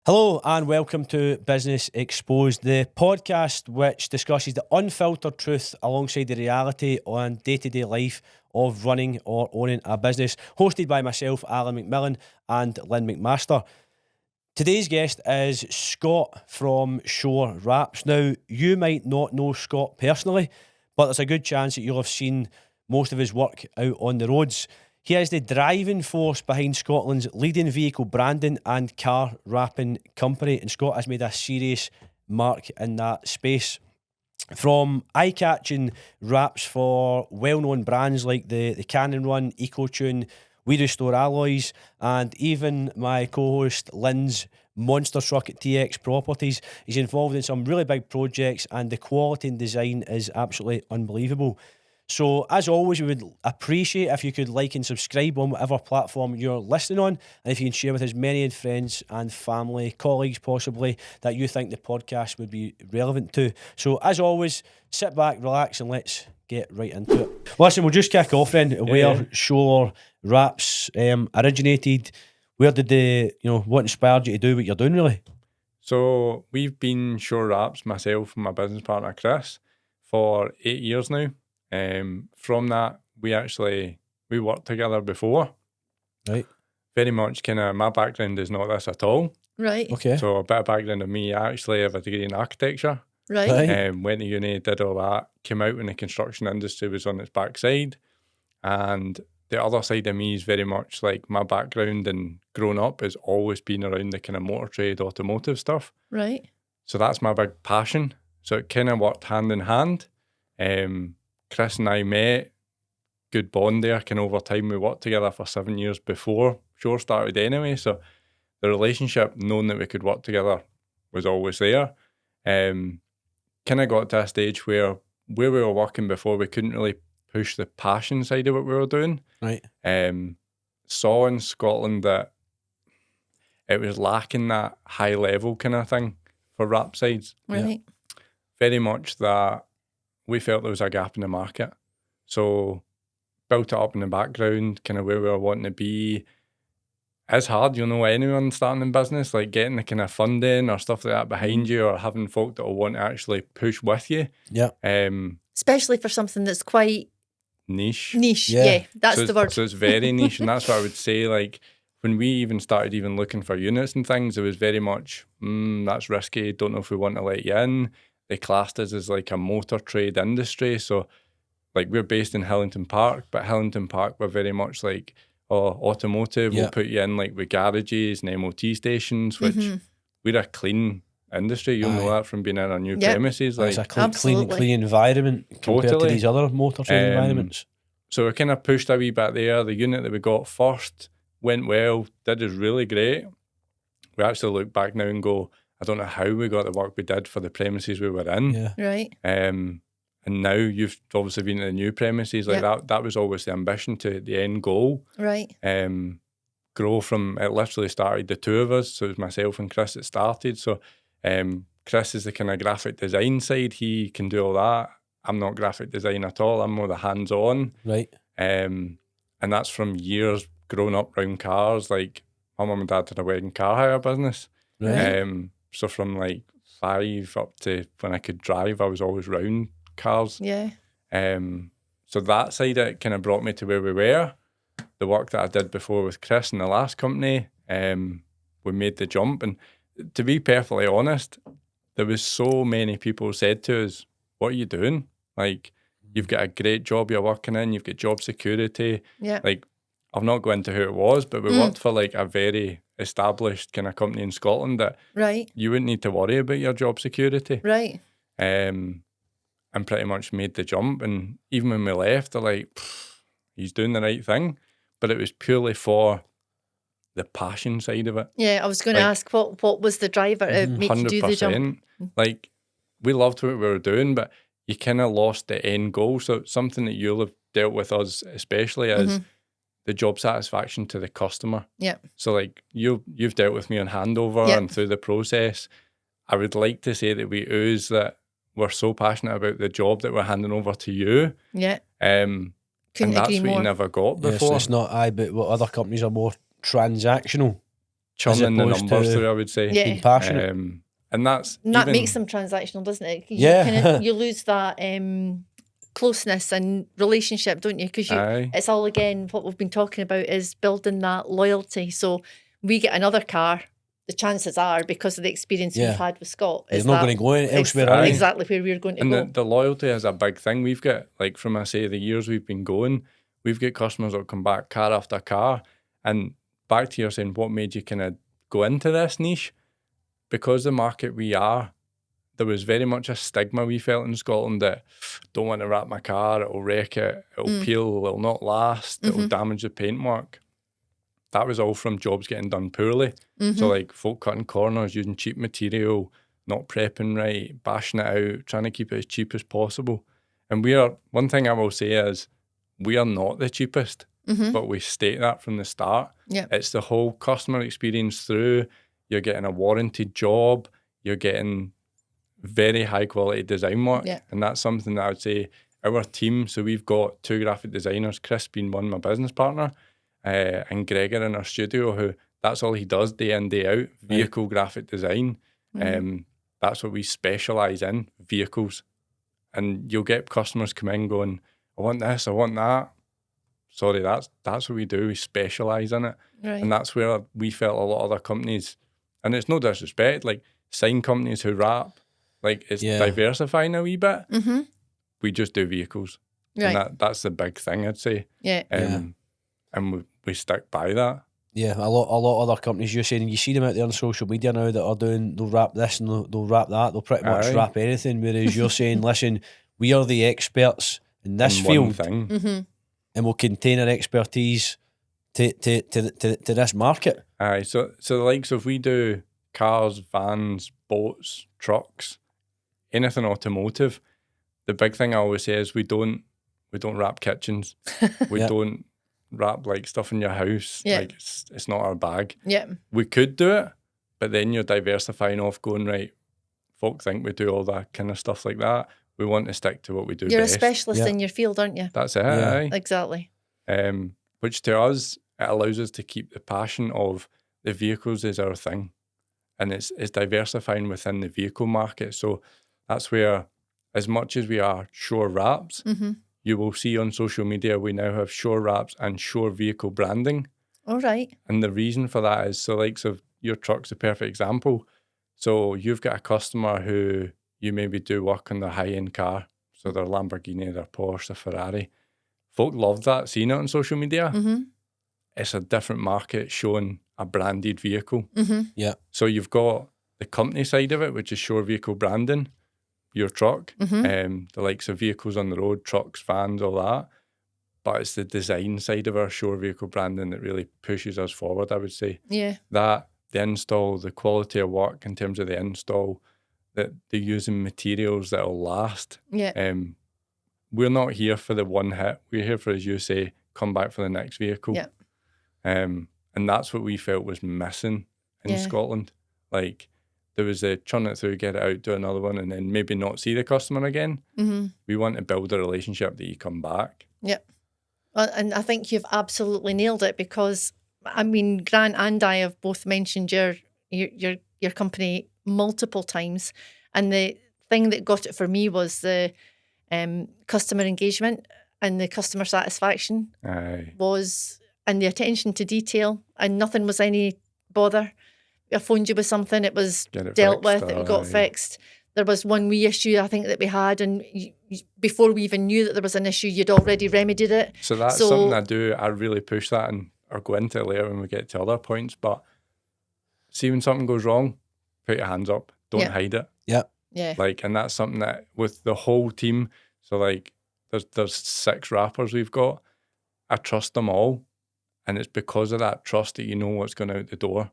Hello and welcome to Business Exposed, the podcast which discusses the unfiltered truth alongside the reality on day-to-day life of running or owning a business, hosted by myself, Alan McMillan, and Lynn McMaster. Today's guest is Scott from Shore Wraps. Now, you might not know Scott personally, but there's a good chance that you'll have seen most of his work out on the roads. He is the driving force behind Scotland's leading vehicle branding and car wrapping company, and Scott has made a serious mark in that space. From eye-catching wraps for well-known brands like the Cannon Run, EcoTune, We Restore Alloys, and even my co-host Lynn's monster truck at TX Properties. He's involved in some really big projects, and the quality and design is absolutely unbelievable. So, as always, we would appreciate if you could like and subscribe on whatever platform you're listening on, and if you can share with as many friends and family, colleagues possibly, that you think the podcast would be relevant to. So, as always, sit back, relax, and let's get right into it. Listen, we'll just kick off then. Where Shore Wraps originated, where did what inspired you to do what you're doing, really? So, we've been Shore Wraps, myself and my business partner Chris, for 8 years now. From that, we worked together before. Right. Very much my background is not this at all. Right. Okay. So a bit of background of me, I actually have a degree in architecture. Right. Went to uni, did all that, came out when the construction industry was on its backside. And the other side of me is very much like my background and growing up has always been around the kind of motor trade, automotive stuff. Right. So that's my big passion. So it kind of worked hand in hand. Chris and I met, good bond there, over time. We worked together for 7 years before Shore started anyway, so the relationship, knowing that we could work together, was always there. Got to a stage where we were working before, we couldn't really push the passion side of what we were doing. Right. Saw in Scotland that it was lacking that high level kind of thing for wrap sides. Right. Very much that we felt there was a gap in the market. So built it up in the background, where we were wanting to be. It's hard, anyone starting in business, like getting the kind of funding or stuff like that behind you, or having folk that will want to actually push with you. Yeah. Especially for something that's quite Niche. Yeah, that's the word. So it's very niche, and that's what I would say, like, when we even started looking for units and things, it was very much, that's risky, don't know if we want to let you in. They classed us as like a motor trade industry. So like we're based in Hillington Park, but Hillington Park were very much like, automotive, we'll put you in like with garages and MOT stations, which we're a clean industry. You'll know that from being in our new premises. Like, it's a clean environment compared to these other motor trade environments. So we kind of pushed a wee bit there. The unit that we got first went well, did us really great. We actually look back now and go, I don't know how we got the work we did for the premises we were in. Yeah. Right. And now you've obviously been in the new premises. Like that was always the ambition, to the end goal. Right. Grow from, it literally started the two of us. So it was myself and Chris that started. So Chris is the kind of graphic design side. He can do all that. I'm not graphic design at all. I'm more the hands-on. Right. And that's from years growing up around cars. Like my mum and dad had a wedding car hire business. Right. So from like 5 up to when I could drive, I was always round cars. Yeah. So that side of it kind of brought me to where we were. The work that I did before with Chris in the last company, we made the jump. And to be perfectly honest, there was so many people said to us, what are you doing? Like, you've got a great job you're working in, you've got job security. Yeah. Like, I've not gone into who it was, but we worked for like a very established kind of company in Scotland that you wouldn't need to worry about your job security. Right. And pretty much made the jump. And even when we left, they're like, he's doing the right thing. But it was purely for the passion side of it. Yeah, I was going to ask what was the driver to make you do the jump? Like, we loved what we were doing, but you kind of lost the end goal. So something that you'll have dealt with us especially is the job satisfaction to the customer. Yeah. So like you've dealt with me on handover and through the process. I would like to say that we ooze that we're so passionate about the job that we're handing over to you. Yeah. And that's what you never got before. Yes, it's not but what other companies are more transactional. churning the opposed numbers to through, I would say. Yeah. being passionate. And that Makes them transactional, doesn't it? 'Cause Yeah. you lose that closeness and relationship, don't you? Because it's all, again, what we've been talking about is building that loyalty. So we get another car, the chances are, because of the experience Yeah. we've had with Scott, You're is not that going to go elsewhere, are you? exactly where we're going to go. And the loyalty is a big thing. We've got, like, from I say the years we've been going, we've got customers that come back car after car. And back to your saying, what made you kind of go into this niche? Because the market we are, there was very much a stigma we felt in Scotland that don't want to wrap my car, it'll wreck it, it'll peel, it'll not last, it'll damage the paintwork. That was all from jobs getting done poorly. So like folk cutting corners, using cheap material, not prepping right, bashing it out, trying to keep it as cheap as possible. And one thing I will say is, we are not the cheapest, but we state that from the start. Yeah. It's the whole customer experience through. You're getting a warranted job, you're getting very high quality design work. Yeah. And that's something that I would say our team, so we've got 2 graphic designers, Chris being one, my business partner, and Gregor in our studio, who that's all he does day in, day out, vehicle graphic design. That's what we specialise in, vehicles. And you'll get customers come in going, I want this, I want that. Sorry, that's what we do, we specialise in it. Right. And that's where we felt a lot of other companies, and it's no disrespect, like sign companies who wrap, like it's diversifying a wee bit. We just do vehicles. Right. And that's the big thing, I'd say. Yeah. And we stick by that. Yeah, a lot of other companies, you're saying, you see them out there on social media now that are doing, they'll wrap this and they'll wrap that, they'll pretty much wrap anything, whereas you're saying, listen, we are the experts in this field, thing. and we'll contain our expertise to this market. Aye, so the likes of, we do cars, vans, boats, trucks, anything automotive. The big thing I always say is we don't wrap kitchens. We don't wrap like stuff in your house. Yeah. Like it's not our bag. Yeah. We could do it, but then you're diversifying off, going, right, folk think we do all that kind of stuff like that. We want to stick to what we do You're best. a specialist in your field, aren't you? That's it. Yeah. Aye. Exactly. Which to us, it allows us to keep the passion of the vehicles is our thing. And it's diversifying within the vehicle market. So that's where, as much as we are Shore Wraps, you will see on social media we now have Shore Wraps and Shore Vehicle branding. All right. And the reason for that is, so likes of your truck's a perfect example. So you've got a customer who you maybe do work on their high-end car, so their Lamborghini, their Porsche, their Ferrari. Folk love that, seeing it on social media. It's a different market showing a branded vehicle. Yeah. So you've got the company side of it, which is Shore Vehicle branding, your truck, the likes of vehicles on the road, trucks, vans, all that. But it's the design side of our Shore Vehicle branding that really pushes us forward, I would say. Yeah. That, the install, the quality of work in terms of the install, that they're using materials that will last. Yeah. We're not here for the one hit. We're here for, as you say, come back for the next vehicle. Yeah. And that's what we felt was missing in Scotland. Like, there was a churn it through, get it out, do another one, and then maybe not see the customer again. We want to build a relationship that you come back. Yep. And I think you've absolutely nailed it, because, I mean, Grant and I have both mentioned your company multiple times, and the thing that got it for me was the customer engagement and the customer satisfaction. Aye. And the attention to detail, and nothing was any bother. I phoned you with something, it was dealt with, it got fixed. There was one wee issue, I think, that we had, and before we even knew that there was an issue, you'd already remedied it. So that's something I do. I really push that, and I'll go into it later when we get to other points. But see, when something goes wrong, put your hands up. Don't hide it. Yeah. Yeah. Like, and that's something that with the whole team. So like, there's 6 rappers we've got. I trust them all, and it's because of that trust that you know what's going out the door.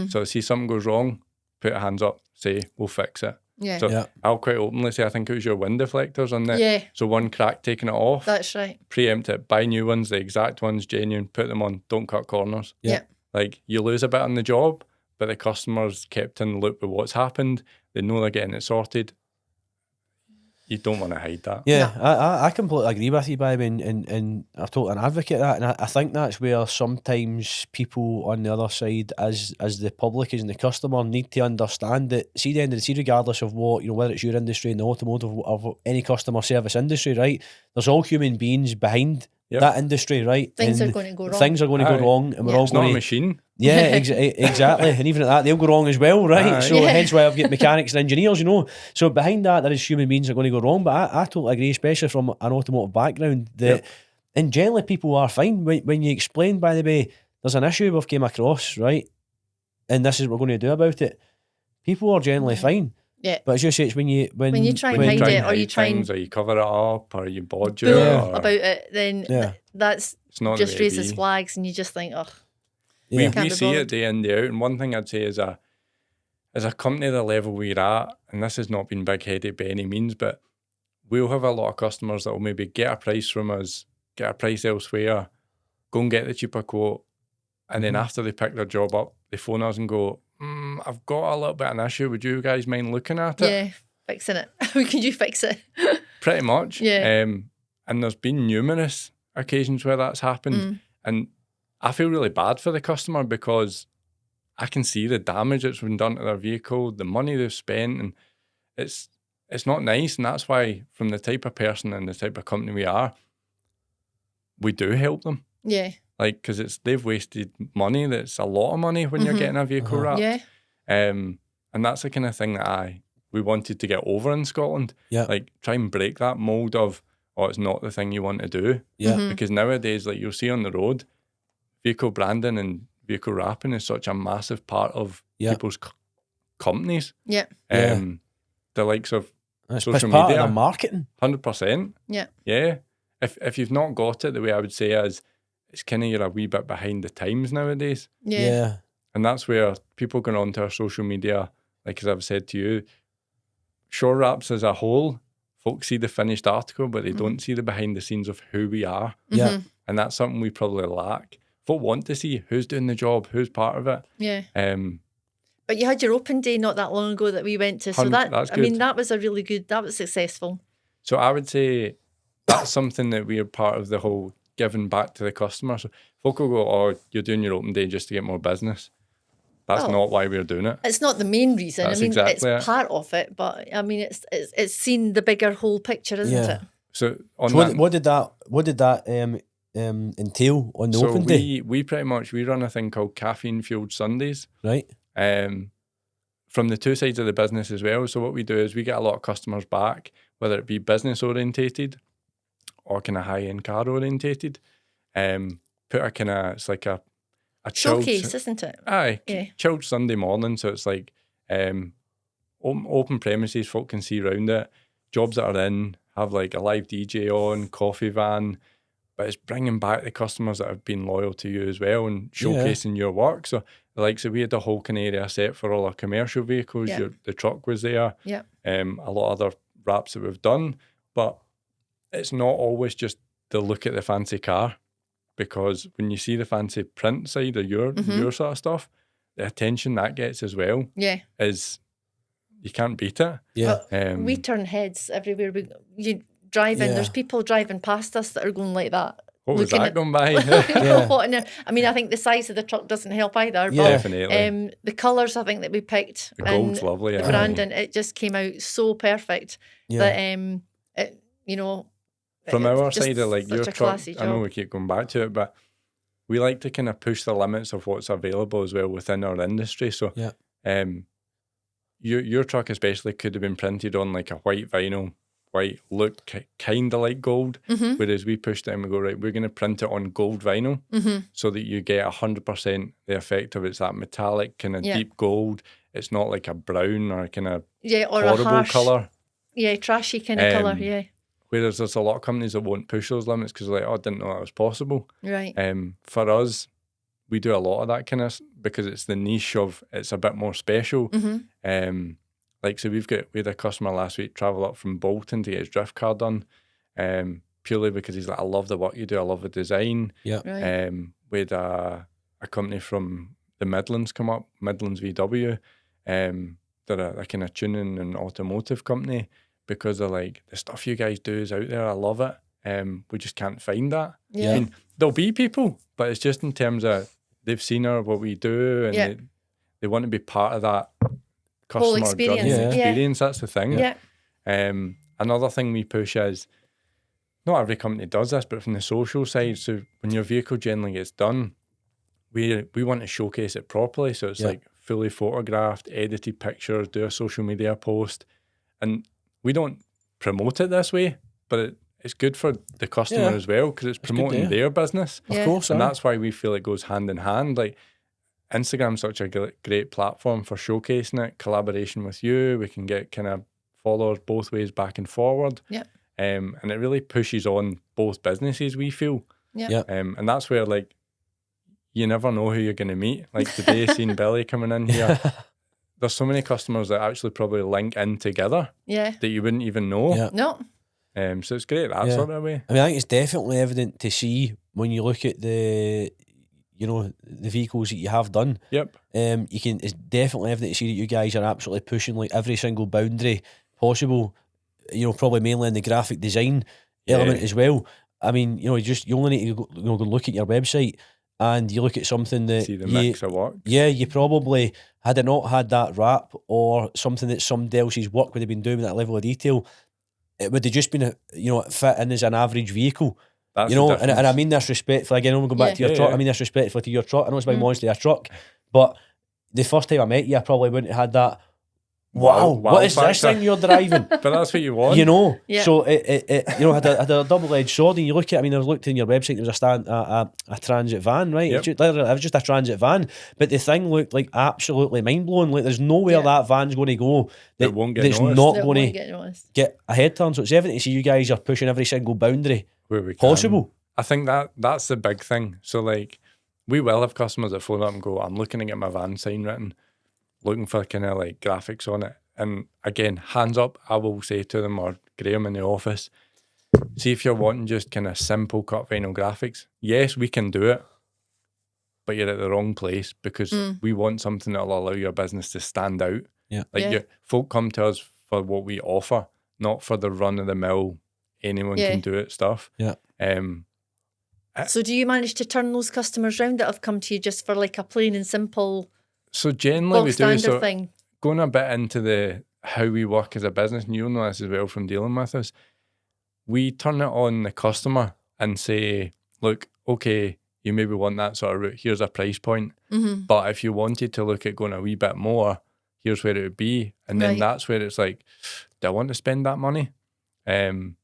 So see something goes wrong, put your hands up, say we'll fix it. Yeah. So I'll quite openly say I think it was your wind deflectors on there. Yeah. So one crack, taking it off. That's right. Preempt it, buy new ones, the exact ones, genuine, put them on, don't cut corners. Yeah. Like, you lose a bit on the job, but the customer's kept in the loop with what's happened. They know they're getting it sorted. you don't want to hide that. Yeah, I completely agree with you, Bobby, and I'm totally an advocate of that, and I think that's where sometimes people on the other side, as the public, as the customer, need to understand that, see, the end of the day, regardless of what, whether it's your industry, in the automotive, or any customer service industry, right, there's all human beings behind that industry, right? Things and are going to go wrong. Things are going to go wrong, and we're all It's not going a to... machine. Yeah, exactly. And even at that, they'll go wrong as well, right? So hence why I've got mechanics and engineers, So behind that, there is human beings that are going to go wrong. But I totally agree, especially from an automotive background, that and generally people are fine. When you explain, by the way, there's an issue we've came across, right? And this is what we're going to do about it. People are generally fine. Yeah. But as you say, it's when you try and hide it, or you try and or you cover it up, or you bodge it, boom about it, then that's it's not just raises flags, and you just think, oh. We see it day in, day out. And one thing I'd say is as a company the level we're at, and this has not been big-headed by any means, but we'll have a lot of customers that will maybe get a price from us, get a price elsewhere, go and get the cheaper quote, and then after they pick their job up, they phone us and go, I've got a little bit of an issue. Would you guys mind looking at it? Yeah, fixing it. How can you fix it? Pretty much. Yeah. And there's been numerous occasions where that's happened. And I feel really bad for the customer because I can see the damage that's been done to their vehicle, the money they've spent, and it's not nice. And that's why, from the type of person and the type of company we are, we do help them. Yeah. Like, because they've wasted money. That's a lot of money when you're getting a vehicle wrapped. Yeah. And that's the kind of thing that we wanted to get over in Scotland. Yeah. Like, try and break that mold of, it's not the thing you want to do. Yeah. Because nowadays, like you'll see on the road, vehicle branding and vehicle wrapping is such a massive part of people's companies. Yeah. The likes of it's social part media. Of the marketing. 100%. Yeah. Yeah. If you've not got it, the way I would say is, it's kind of you're a wee bit behind the times nowadays. Yeah. And that's where people going onto our social media, like as I've said to you, Shore Wraps as a whole, folks see the finished article, but they don't see the behind the scenes of who we are. Yeah. And that's something we probably lack. Folk want to see who's doing the job, who's part of it. Yeah. But you had your open day not that long ago that we went to. So that's good. that was that was successful. So I would say that's something that we are part of the whole giving back to the customer. So folk will go, you're doing your open day just to get more business. That's not why we're doing it. It's not the main reason. That's exactly it's part of it, but I mean, it's seen the bigger whole picture, isn't it? So what did that entail on the open day? We pretty much run a thing called Caffeine Fueled Sundays. Right. From the two sides of the business as well. So what we do is we get a lot of customers back, whether it be business orientated or kind of high-end car orientated. Put a kind of, it's like a showcase, isn't it? Aye, chilled Sunday morning. So it's like open premises, folk can see around it. Jobs that are in, have like a live DJ on, coffee van, but it's bringing back the customers that have been loyal to you as well and showcasing your work. So so we had the whole kind of area set for all our commercial vehicles. The truck was there. Yeah. A lot of other wraps that we've done, but it's not always just the look at the fancy car, because when you see the fancy print side of your sort of stuff, the attention that gets as well is, you can't beat it. Yeah. We turn heads everywhere you drive in. There's people driving past us that are going like that. What was that going by? I mean, I think the size of the truck doesn't help either. Yeah, but, definitely. The colours I think that we picked, the gold's lovely. The branding, it just came out so perfect that from our side of like your truck, job. I know we keep going back to it, but we like to kind of push the limits of what's available as well within our industry. So, your truck especially could have been printed on like a white vinyl. White look kind of like gold, whereas we pushed it and we go, right, we're going to print it on gold vinyl so that you get 100% the effect of it's that metallic kind of deep gold. It's not like a brown or kind of or horrible a harsh colour. Yeah, trashy kind of colour, Whereas there's a lot of companies that won't push those limits because they're like, I didn't know that was possible. Right. For us, we do a lot of that kind of, because it's the niche of, it's a bit more special. So we had a customer last week travel up from Bolton to get his drift car done, purely because he's like, I love the work you do, I love the design. Yeah. Right. We had a company from the Midlands come up, Midlands VW. They're a kind of tuning and automotive company, because they're like, the stuff you guys do is out there. I love it. We just can't find that. Yeah. I mean, there'll be people, but it's just in terms of they've seen what we do, and they want to be part of that customer experience. journey Yeah. experience. That's the thing. Yeah. Another thing we push is, not every company does this, but from the social side, so when your vehicle generally gets done, we want to showcase it properly. So it's like fully photographed, edited pictures, do a social media post. And we don't promote it this way, but it's good for the customer as well, because it's promoting their business. Yeah. Of course. And that's why we feel it goes hand in hand. Like, Instagram's such a great platform for showcasing it, collaboration with you. We can get kind of followers both ways, back and forward. Yeah. And it really pushes on both businesses, we feel. Yeah. And that's where, like, you never know who you're going to meet. Like today, seeing Billy coming in here, there's so many customers that actually probably link in together that you wouldn't even know. Yeah. No. So it's great that sort of way. I mean, I think it's definitely evident to see when you look at the vehicles that you have done. Yep. It's definitely evident to see that you guys are absolutely pushing like every single boundary possible. Probably mainly in the graphic design element as well. I mean, you only need to go look at your website, and you look at something that See the mix of work. Yeah, you probably, had it not had that wrap or something that somebody else's work would have been doing with that level of detail, it would have just been fit in as an average vehicle. That's and I mean this respectfully. Again, I'm going back to your truck. I mean this respectfully to your truck. I know it's my monster truck, but the first time I met you, I probably wouldn't have had that. Wow, what is this thing you're driving? But that's what you want. So it had a double-edged sword, and you look at, I mean, I looked in your website, there was a transit van, right? Yep. It was just a transit van, but the thing looked like absolutely mind-blowing. Like there's nowhere that van's going to go that won't get that's noticed. not going to get a head turn. So it's evident to see you guys are pushing every single boundary where we possible. I think that's the big thing. So like, we will have customers that phone up and go, I'm looking to get my van sign written, looking for kind of like graphics on it. And again, hands up, I will say to them, or Graham in the office, see if you're wanting just kind of simple cut vinyl graphics. Yes, we can do it, but you're at the wrong place, because we want something that will allow your business to stand out. Yeah. Folk come to us for what we offer, not for the run-of-the-mill, anyone can do it stuff. Yeah. So do you manage to turn those customers round that have come to you just for like a plain and simple So generally we do. So thing? Going a bit into how we work as a business, and you'll know this as well from dealing with us, we turn it on the customer and say, look, okay, you maybe want that sort of route, here's a price point. Mm-hmm. But if you wanted to look at going a wee bit more, here's where it would be. And then that's where it's like, do I want to spend that money? And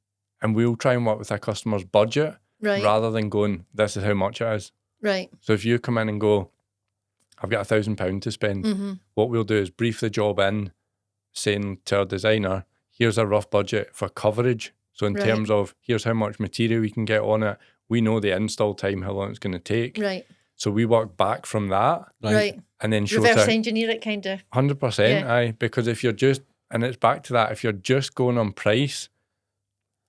we'll try and work with our customer's budget rather than going, this is how much it is. Right. So if you come in and go, I've got £1,000 to spend, what we'll do is brief the job in, saying to our designer, here's a rough budget for coverage. So in terms of, here's how much material we can get on it. We know the install time, how long it's going to take. Right. So we work back from that. Right. And then show reverse engineer it, kind of. 100%, aye. Because if you're just, and it's back to that, if you're just going on price,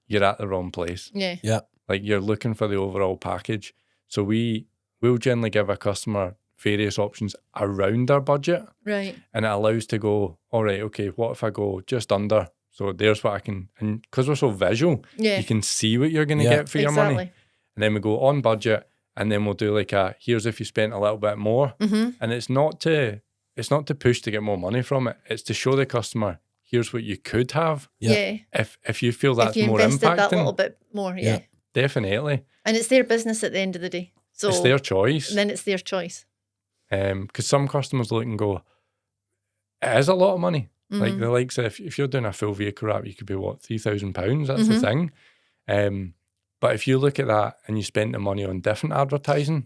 you're at the wrong place. Yeah. Yeah. Like, you're looking for the overall package. So we'll generally give a customer various options around our budget. Right. And it allows to go, all right, okay, what if I go just under? So there's what I can, and because we're so visual, you can see what you're going to get for your money. And then we go on budget, and then we'll do like here's if you spent a little bit more. And it's not to push to get more money from it. It's to show the customer, here's what you could have. Yeah. If you feel that's if you more invested impacting. that little bit more, yeah. Definitely. And it's their business at the end of the day. So it's their choice. Then it's their choice. Because some customers look and go, it is a lot of money. Like the likes of, if you're doing a full vehicle wrap, you could be what, £3,000? That's the thing. But if you look at that and you spend the money on different advertising,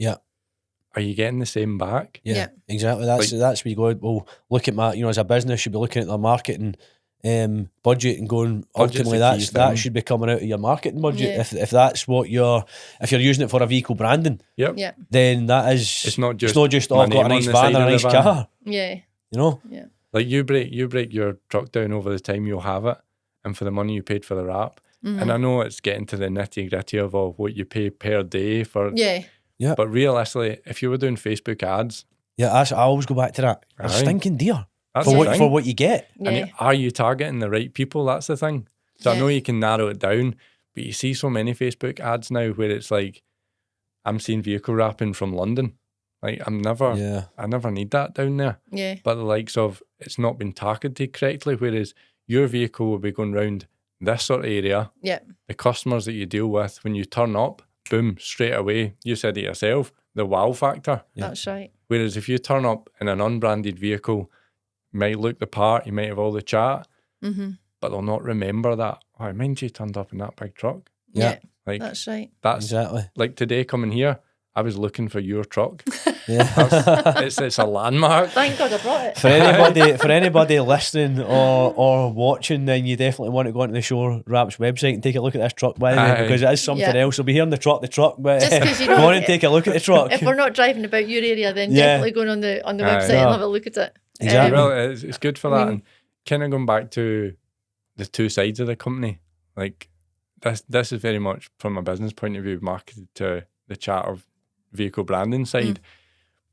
are you getting the same back? Yeah. Exactly. That's where you go, well, look at my, as a business, you'd be looking at their marketing budget and going, ultimately that should be coming out of your marketing budget. If that's what if you're using it for a vehicle branding, then that is, it's not just oh, I've got a nice van and a nice car. Yeah. Yeah. Like you break your truck down over the time you'll have it, and for the money you paid for the wrap. And I know it's getting to the nitty gritty of what you pay per day for. Yeah. But realistically, if you were doing Facebook ads, I always go back to that. They're stinking dear for what you get. Yeah. And are you targeting the right people? That's the thing. So I know you can narrow it down, but you see so many Facebook ads now where it's like, I'm seeing vehicle wrapping from London. Like I never need that down there. Yeah. But the likes of, it's not been targeted correctly, whereas your vehicle will be going round this sort of area. Yeah. The customers that you deal with, when you turn up, boom, straight away, you said it yourself, the wow factor. That's right. Whereas if you turn up in an unbranded vehicle, you might look the part, you might have all the chat, but they'll not remember that. Oh, I mind you turned up in that big truck. Yeah. Like That's right. That's Exactly. like today coming here, I was looking for your truck. Yeah. It's a landmark. Thank God I brought it. For anybody listening or watching, then you definitely want to go onto the Shore Wraps website and take a look at this truck, by the way, Aye. because it is something else. We'll be hearing the truck, but Just 'cause you go don't on and take a look at the truck. If we're not driving about your area, then Yeah. definitely going on the Aye. website and have a look at it. Exactly. Well, it's good for that. And kind of going back to the two sides of the company, like this is very much from a business point of view marketed to the chat of vehicle branding side.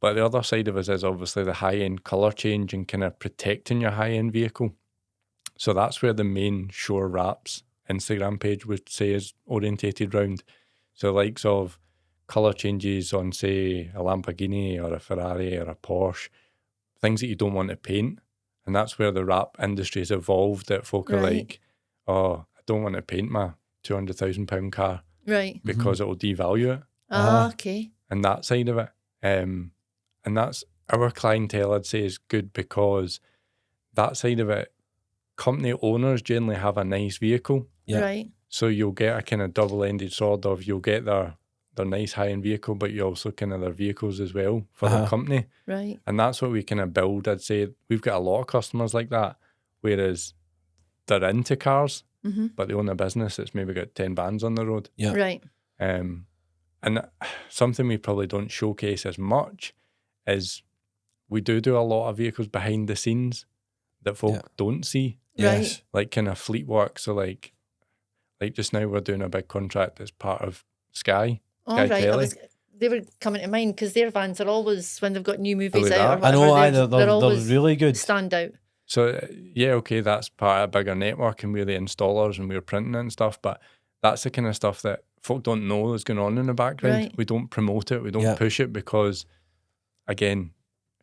But the other side of us is obviously the high-end colour change and kind of protecting your high-end vehicle. So that's where the main Shore Wraps Instagram page would say is orientated round. So likes of colour changes on, say, a Lamborghini or a Ferrari or a Porsche, things that you don't want to paint. And that's where the wrap industry has evolved, that folk are like, oh, I don't want to paint my £200,000 car Right. because it will devalue it. Okay. And that side of it. And that's our clientele, I'd say, is good because that side of it, company owners generally have a nice vehicle. Yeah. Right. So you'll get a kind of double-ended sword of, you'll get their nice high-end vehicle, but you also kind of their vehicles as well for the company. Right. And that's what we kind of build. I'd say we've got a lot of customers like that, whereas they're into cars, but they own a business that's maybe got 10 vans on the road. Yeah. Right. And something we probably don't showcase as much is we do a lot of vehicles behind the scenes that folk don't see, Yes. like kind of fleet work. So like just now we're doing a big contract that's part of Sky. All Sky right. Telly. They were coming to mind because their vans are always, when they've got new movies they out or are. I whatever, know, they're always they're really good. stand out. So yeah, okay, that's part of a bigger network and we're the installers and we're printing it and stuff, but that's the kind of stuff that folk don't know is going on in the background. Right. We don't promote it, we don't push it because, again,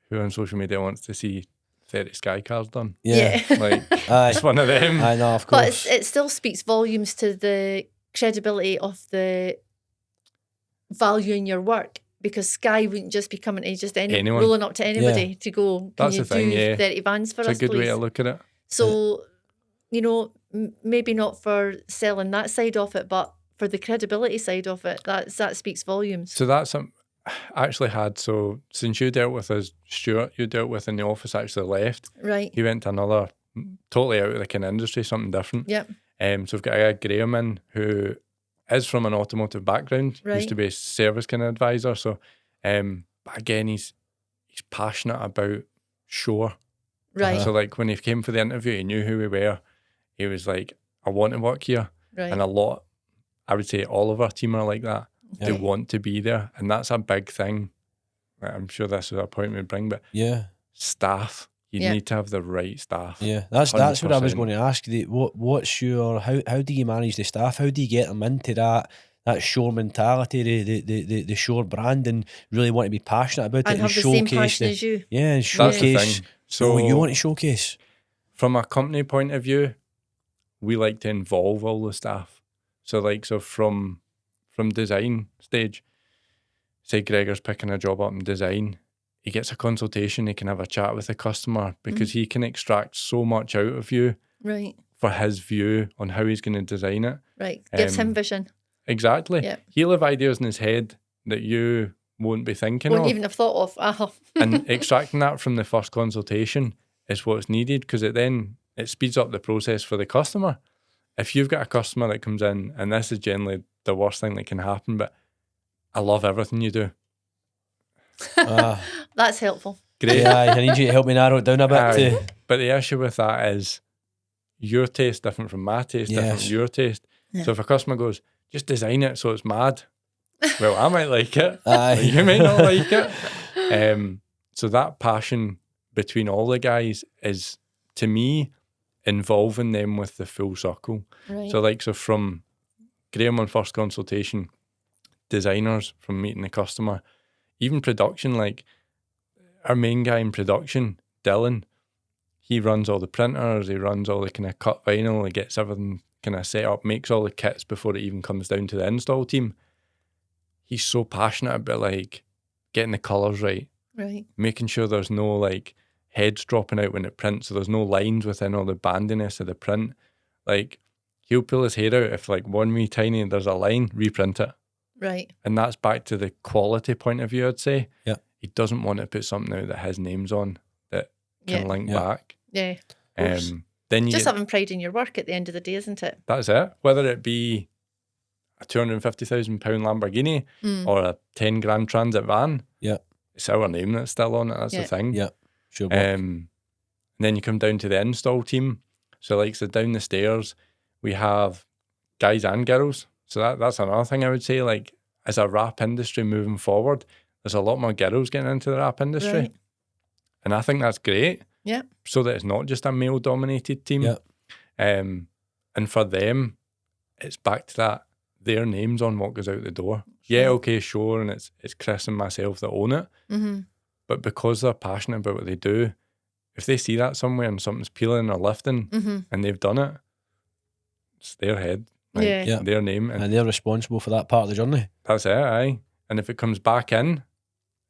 who on social media wants to see 30 Sky cars done? Yeah. Like, Aye. it's one of them. I know, of But course. it still speaks volumes to the credibility of the value in your work, because Sky wouldn't just be coming to just Anyone. rolling up to anybody to go, can That's you the thing, do yeah. 30 vans for It's us, a good please? way to look at it. So, you know, maybe not for selling that side of it, but for the credibility side of it, that speaks volumes. So that's something I actually had. So since you dealt with us, Stuart, you dealt with in the office, actually left. Right. He went to another, totally out of the kind of industry, something different. Yep. So we've got a guy, Graham, in, who is from an automotive background. Right. Used to be a service kind of advisor. So, but again, he's passionate about Shore. Right. So like when he came for the interview, he knew who we were. He was like, I want to work here. Right. And a lot, I would say all of our team are like that. They Okay. want to be there. And that's a big thing. I'm sure this is a point we bring, but Yeah. staff. You Yeah. need to have the right staff. Yeah, that's what I was 100%. going to ask. What's your how do you manage the staff? How do you get them into that Shore mentality, the Shore brand, and really want to be passionate about it And and have the same showcase passion as you. yeah, and That's the showcase thing. So what you want to showcase. from a company point of view, we like to involve all the staff. So from design stage, say Gregor's picking a job up in design, he gets a consultation, he can have a chat with the customer because he can extract so much out of you Right. for his view on how he's going to design it. Right. Gives him Um, vision. Exactly. Yeah. He'll have ideas in his head that you won't be thinking Wouldn't of. even have thought of. And extracting that from the first consultation is what's needed because it speeds up the process for the customer. If you've got a customer that comes in, and this is generally the worst thing that can happen, but I love everything you do. That's helpful. Great. Yeah, I need you to help me narrow it down a bit. Aye. But the issue with that is your taste different from my taste, different Yes. from your taste. Yeah. So if a customer goes, just design it so it's mad, well, I might like it. Aye. You might not like it. So that passion between all the guys is, to me, involving them with the full circle. Right. So from Graham on first consultation, designers from meeting the customer, even production, like our main guy in production, Dylan, he runs all the printers, he runs all the kind of cut vinyl, he gets everything kind of set up, makes all the kits before it even comes down to the install team. He's so passionate about like getting the colours right, making sure there's no like heads dropping out when it prints, so there's no lines within all the bandiness of the print. Like he'll pull his hair out if like one wee tiny, there's a line, reprint it. Right. And that's back to the quality point of view, I'd say. Yeah. He doesn't want to put something out that has names on that can link back. Yeah. Then you just having pride in your work at the end of the day, isn't it? That's it. Whether it be a £250,000 Lamborghini or a 10 grand transit van, it's our name that's still on it. That's the thing. Yeah, sure. And then you come down to the install team. So down the stairs, we have guys and girls. So that's another thing I would say. Like as a wrap industry moving forward, there's a lot more girls getting into the wrap industry. Right. And I think that's great. Yeah. So that it's not just a male-dominated team. Yeah. And for them, it's back to that, their name's on what goes out the door. Yeah, okay, sure, and it's Chris and myself that own it. Mm-hmm. But because they're passionate about what they do, if they see that somewhere and something's peeling or lifting and they've done it, it's their head, their name. And they're responsible for that part of the journey. That's it, aye. And if it comes back in,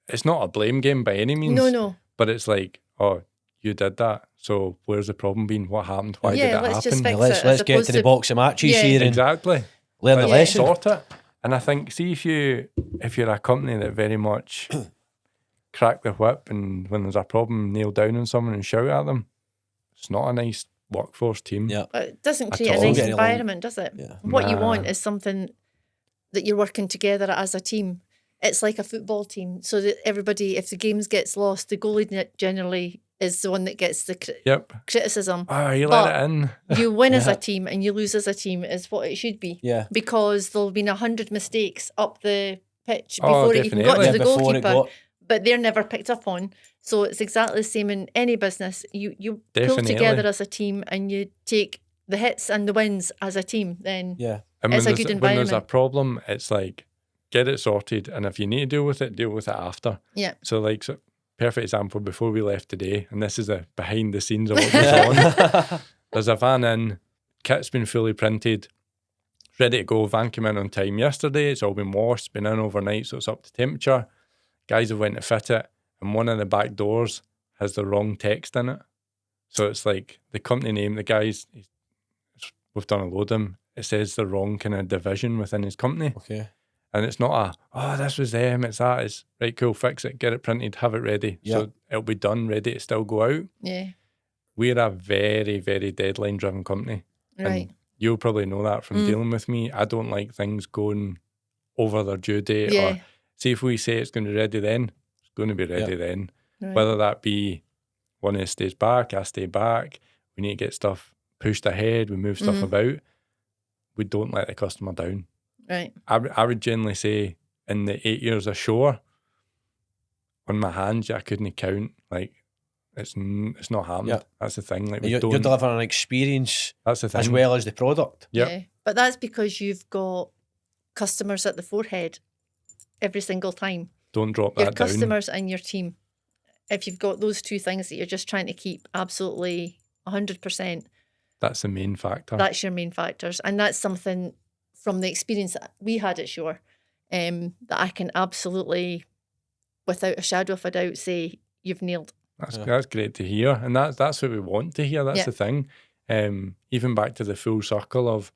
it's not a blame game by any means. No. But it's like, oh, you did that. So where's the problem been? What happened? Why did it happen? Just fix let's get to the box of matches here and exactly learn the lesson. Sort it. And I think, see if you're a company that very much crack the whip and when there's a problem, nail down on someone and shout at them, it's not a nice workforce team. Yeah. It doesn't create a nice environment, does it? Yeah. What you want is something that you're working together as a team. It's like a football team, so that everybody, if the games gets lost, the goalie generally is the one that gets the criticism. Oh, you let it in. You win as a team and you lose as a team is what it should be. Yeah. Because there'll have been 100 mistakes up the pitch before it even got to the goalkeeper, but they're never picked up on. So it's exactly the same in any business. You pull together as a team and you take the hits and the wins as a team, then it's a good environment. When there's a problem, it's like, get it sorted, and if you need to deal with it after. Yeah. So perfect example, before we left today, and this is a behind the scenes of what goes on. There's a van in, kit's been fully printed, ready to go. Van came in on time yesterday, it's all been washed, been in overnight, so it's up to temperature. Guys have went to fit it, and one of the back doors has the wrong text in it. So it's like the company name, the guys, we've done a load of them, it says the wrong kind of division within his company. Okay. And it's not this was them, it's that. It's right, cool, fix it, get it printed, have it ready. Yep. So it'll be done, ready to still go out. Yeah. We're a very, very deadline-driven company. Right. And you'll probably know that from dealing with me. I don't like things going over their due date. Yeah. Or see if we say it's going to be ready then, it's going to be ready then. Right. Whether that be one of us stays back, I stay back, we need to get stuff pushed ahead, we move stuff about. We don't let the customer down. Right. I would generally say in the 8 years ashore, on my hands, I couldn't count. Like, it's not happened. Yeah. That's the thing. Like, you're delivering an experience. That's the thing. As well as the product. Yep. Yeah. But that's because you've got customers at the forehead every single time. Don't drop that down. Your customers and your team. If you've got those two things that you're just trying to keep absolutely 100%. That's the main factor. That's your main factors. And that's something from the experience that we had at Shore, that I can absolutely, without a shadow of a doubt, say you've nailed. That's great to hear, and that's what we want to hear. That's the thing. Even back to the full circle of,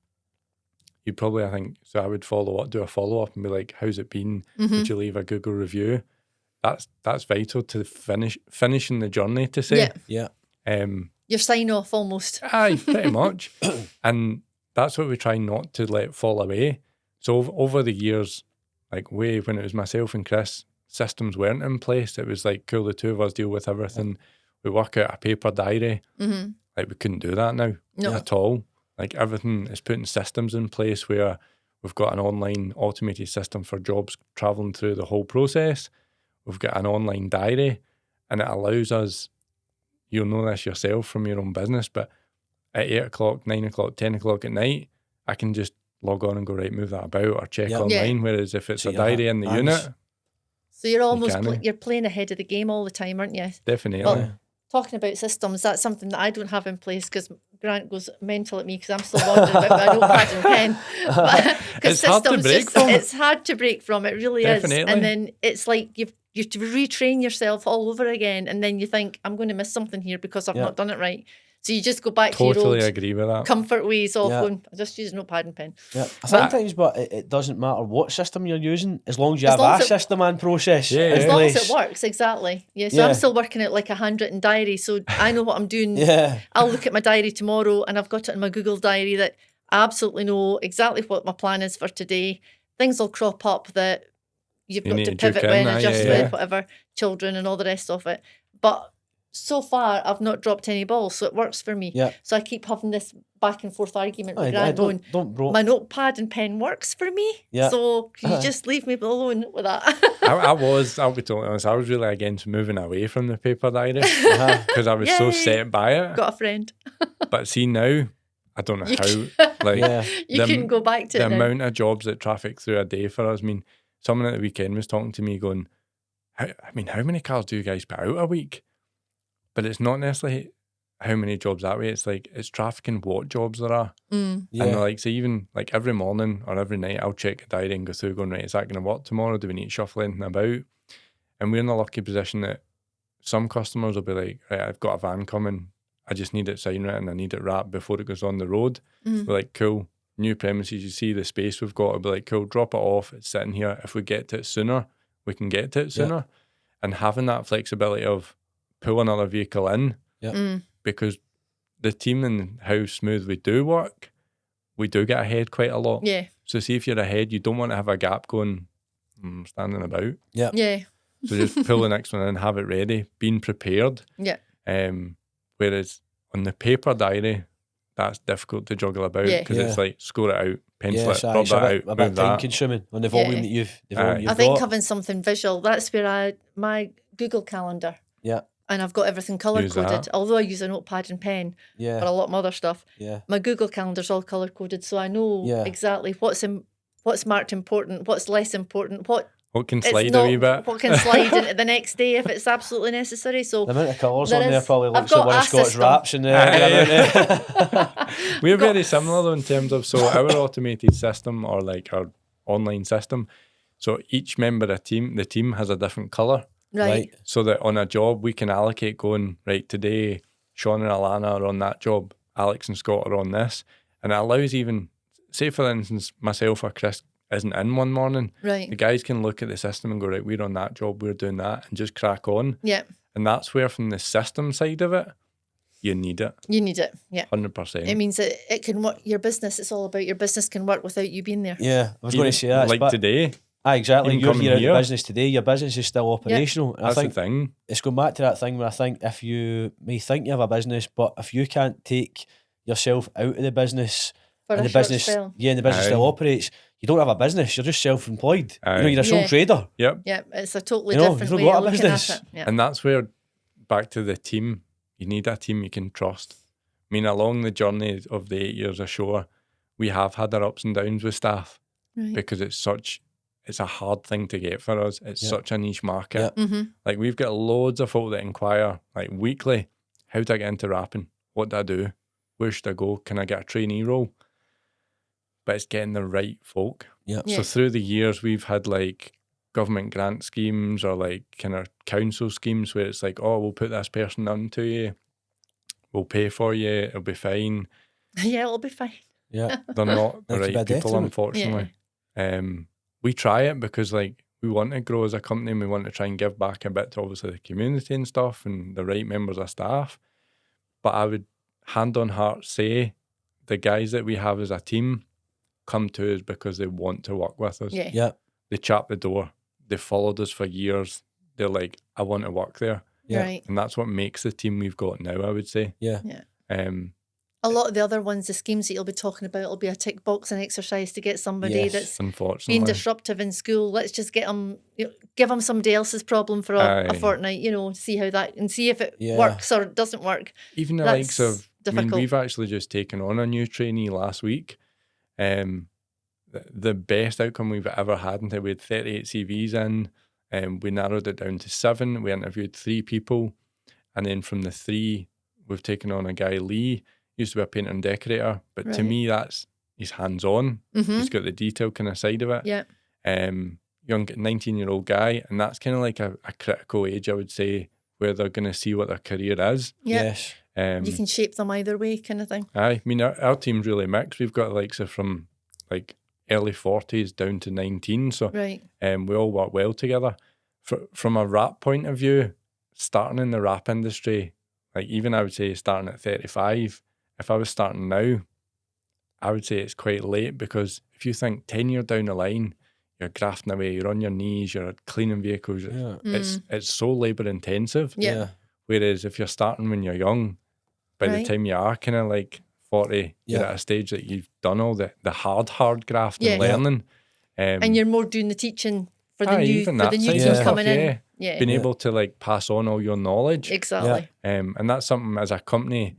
you probably, I think, so I would do a follow up and be like, "How's it been? Would you leave a Google review?" That's vital to finishing the journey. To say, your sign off almost. Aye, pretty much, and. That's what we try not to let fall away. So over the years, like when it was myself and Chris, systems weren't in place. It was like, cool, the two of us deal with everything. We work out a paper diary. Like we couldn't do that now at all. Like everything is putting systems in place where we've got an online automated system for jobs traveling through the whole process. We've got an online diary, and it allows us, you'll know this yourself from your own business, but at 8 o'clock, 9 o'clock, 10 o'clock at night, I can just log on and go, right, move that about or check online. Whereas if it's So a diary in the unit, so you're almost can't. you're playing ahead of the game all the time, aren't you? Definitely. Well, talking about systems, that's something that I don't have in place because Grant goes mental at me because I'm still wondering about my notepad and pen. Because It's hard to break from it. It's hard to break from. It really Definitely. is. And then it's like you have to retrain yourself all over again, and then you think I'm going to miss something here because I've not done it right. So you just go back to your Totally old agree with that. comfort ways of going, I just use a notepad and pen. Yeah, sometimes, but it doesn't matter what system you're using, as long as you have long a as it- system and process. Yeah, in As long as place. it works, exactly. Yeah, so I'm still working at like a handwritten diary, so I know what I'm doing. Yeah. I'll look at my diary tomorrow and I've got it in my Google diary that I absolutely know exactly what my plan is for today. Things will crop up that you've You got need to to pivot duke in, when, adjust yeah. with, whatever, children and all the rest of it. But so far, I've not dropped any balls, so it works for me. Yeah. So I keep having this back and forth argument with I Grant going, don't bro. my notepad and pen works for me. Yeah. So can you just leave me alone with that? I'll be totally honest, I was really against moving away from the paper diary because I was so Yay. set by it. Got a friend. But see now, I don't know You how. Like Yeah. You couldn't go back to the it now. amount of jobs that traffic through a day for us. I mean, someone at the weekend was talking to me going, how many cars do you guys put out a week? But it's not necessarily how many jobs that way. It's like, it's trafficking what jobs there are. Mm. Yeah. And like, so even like every morning or every night, I'll check the diary and go through going, right, is that going to work tomorrow? Do we need to shuffle anything about? And we're in a lucky position that some customers will be like, right, I've got a van coming. I just need it sign written. I need it wrapped before it goes on the road. We're like, cool, new premises. You see the space we've got. I'll be like, cool, drop it off. It's sitting here. If we get to it sooner, we can get to it sooner. And having that flexibility of pull another vehicle in, because the team and how smooth we do work, we do get ahead quite a lot. Yeah. So see if you're ahead, you don't want to have a gap going, standing about. Yeah. Yeah. So just pull the next one in, have it ready, being prepared. Yeah. Whereas on the paper diary, that's difficult to juggle about because it's like score it out, pencil it, rub it's a that bit, out, a bit move time that. consuming on the volume that you've I think got. having something visual, that's where my Google Calendar. Yeah. And I've got everything colour Use coded. that. Although I use a notepad and pen Yeah. for a lot of my other stuff. Yeah. My Google Calendar's all colour coded, so I know exactly what's marked important, what's less important, what can it's slide not, a wee bit. what can slide into the next day if it's absolutely necessary. So The amount of colours there on there is- probably I've looks like got one of a Scott's system. raps in there. We're very similar though in terms of, so our automated system or like our online system, so each member of the team has a different colour. right. So that on a job we can allocate going, right, today Sean and Alana are on that job, Alex and Scott are on this. And it allows even, say for instance, myself or Chris isn't in one morning, Right. the guys can look at the system and go, right, we're on that job, we're doing that, and just crack on. Yeah. And that's where from the system side of it, you need it. You need it. Yeah. 100%. It means that it can work. Your business, it's all about your business can work without you being there. Yeah, I was going to say that. Like today. Exactly. even You're coming here in here. the business today. Your business is still operational. And That's I think the thing. it's going back to that thing where I think if you may think you have a business, but if you can't take yourself out of the business For and a the short business, spell. and the business still Aye. operates, you don't have a business. You're just self-employed. Aye. You're a sole Yeah. trader. Yep. Yeah, it's a totally You know, different you've way got of a looking business. at it. Yeah. And that's where, back to the team, you need a team you can trust. I mean, along the journey of the 8 years ashore, we have had our ups and downs with staff Right. because it's a hard thing to get for us. It's Yeah. such a niche market. Yeah. Mm-hmm. Like we've got loads of folk that inquire like weekly, how do I get into rapping? What do I do? Where should I go? Can I get a trainee role? But it's getting the right folk. Yeah. Yeah. So through the years, we've had like government grant schemes or like kind of council schemes where it's like, oh, we'll put this person onto you. We'll pay for you. It'll be fine. Yeah, it'll be fine. Yeah. They're not the That's a right bit people, detriment. unfortunately. We try it because like we want to grow as a company and we want to try and give back a bit to obviously the community and stuff and the right members of staff. But I would hand on heart say the guys that we have as a team come to us because they want to work with us. Yeah. Yeah. They chap the door. They followed us for years. They're like, I want to work there. Yeah. Right. And that's what makes the team we've got now, I would say. Yeah. Yeah. A A lot of the other ones, the schemes that you'll be talking about, will be a tick boxing exercise to get somebody Yes. that's Unfortunately. being disruptive in school. Let's just get them, give them somebody else's problem for a Aye. fortnight, see how that, and see if it Yeah. works or it doesn't work. Even the That's likes of difficult. we've actually just taken on a new trainee last week. The best outcome we've ever had until we had 38 CVs in. We narrowed it down to 7. We interviewed 3 people. And then from the 3, we've taken on a guy, Lee, used to be a painter and decorator. But to me, he's hands-on. He's got the detail kind of side of it. Yeah. Young 19-year-old guy. And that's kind of like a critical age, I would say, where they're going to see what their career is. Yeah. Yes. You can shape them either way, kind of thing. I mean, our team's really mixed. We've got likes of from like early 40s down to 19. So Right. we all work well together. From a wrap point of view, starting in the wrap industry, like even I would say starting at 35, if I was starting now, I would say it's quite late, because if you think 10 years down the line, you're grafting away, you're on your knees, you're cleaning vehicles. Yeah. It's so labour intensive. Yeah. Whereas if you're starting when you're young, by the time you are kind of like 40, you're at a stage that you've done all the hard graft and learning. And you're more doing the teaching for the new team stuff, coming in. Yeah. Being able to like pass on all your knowledge. Exactly. And that's something as a company,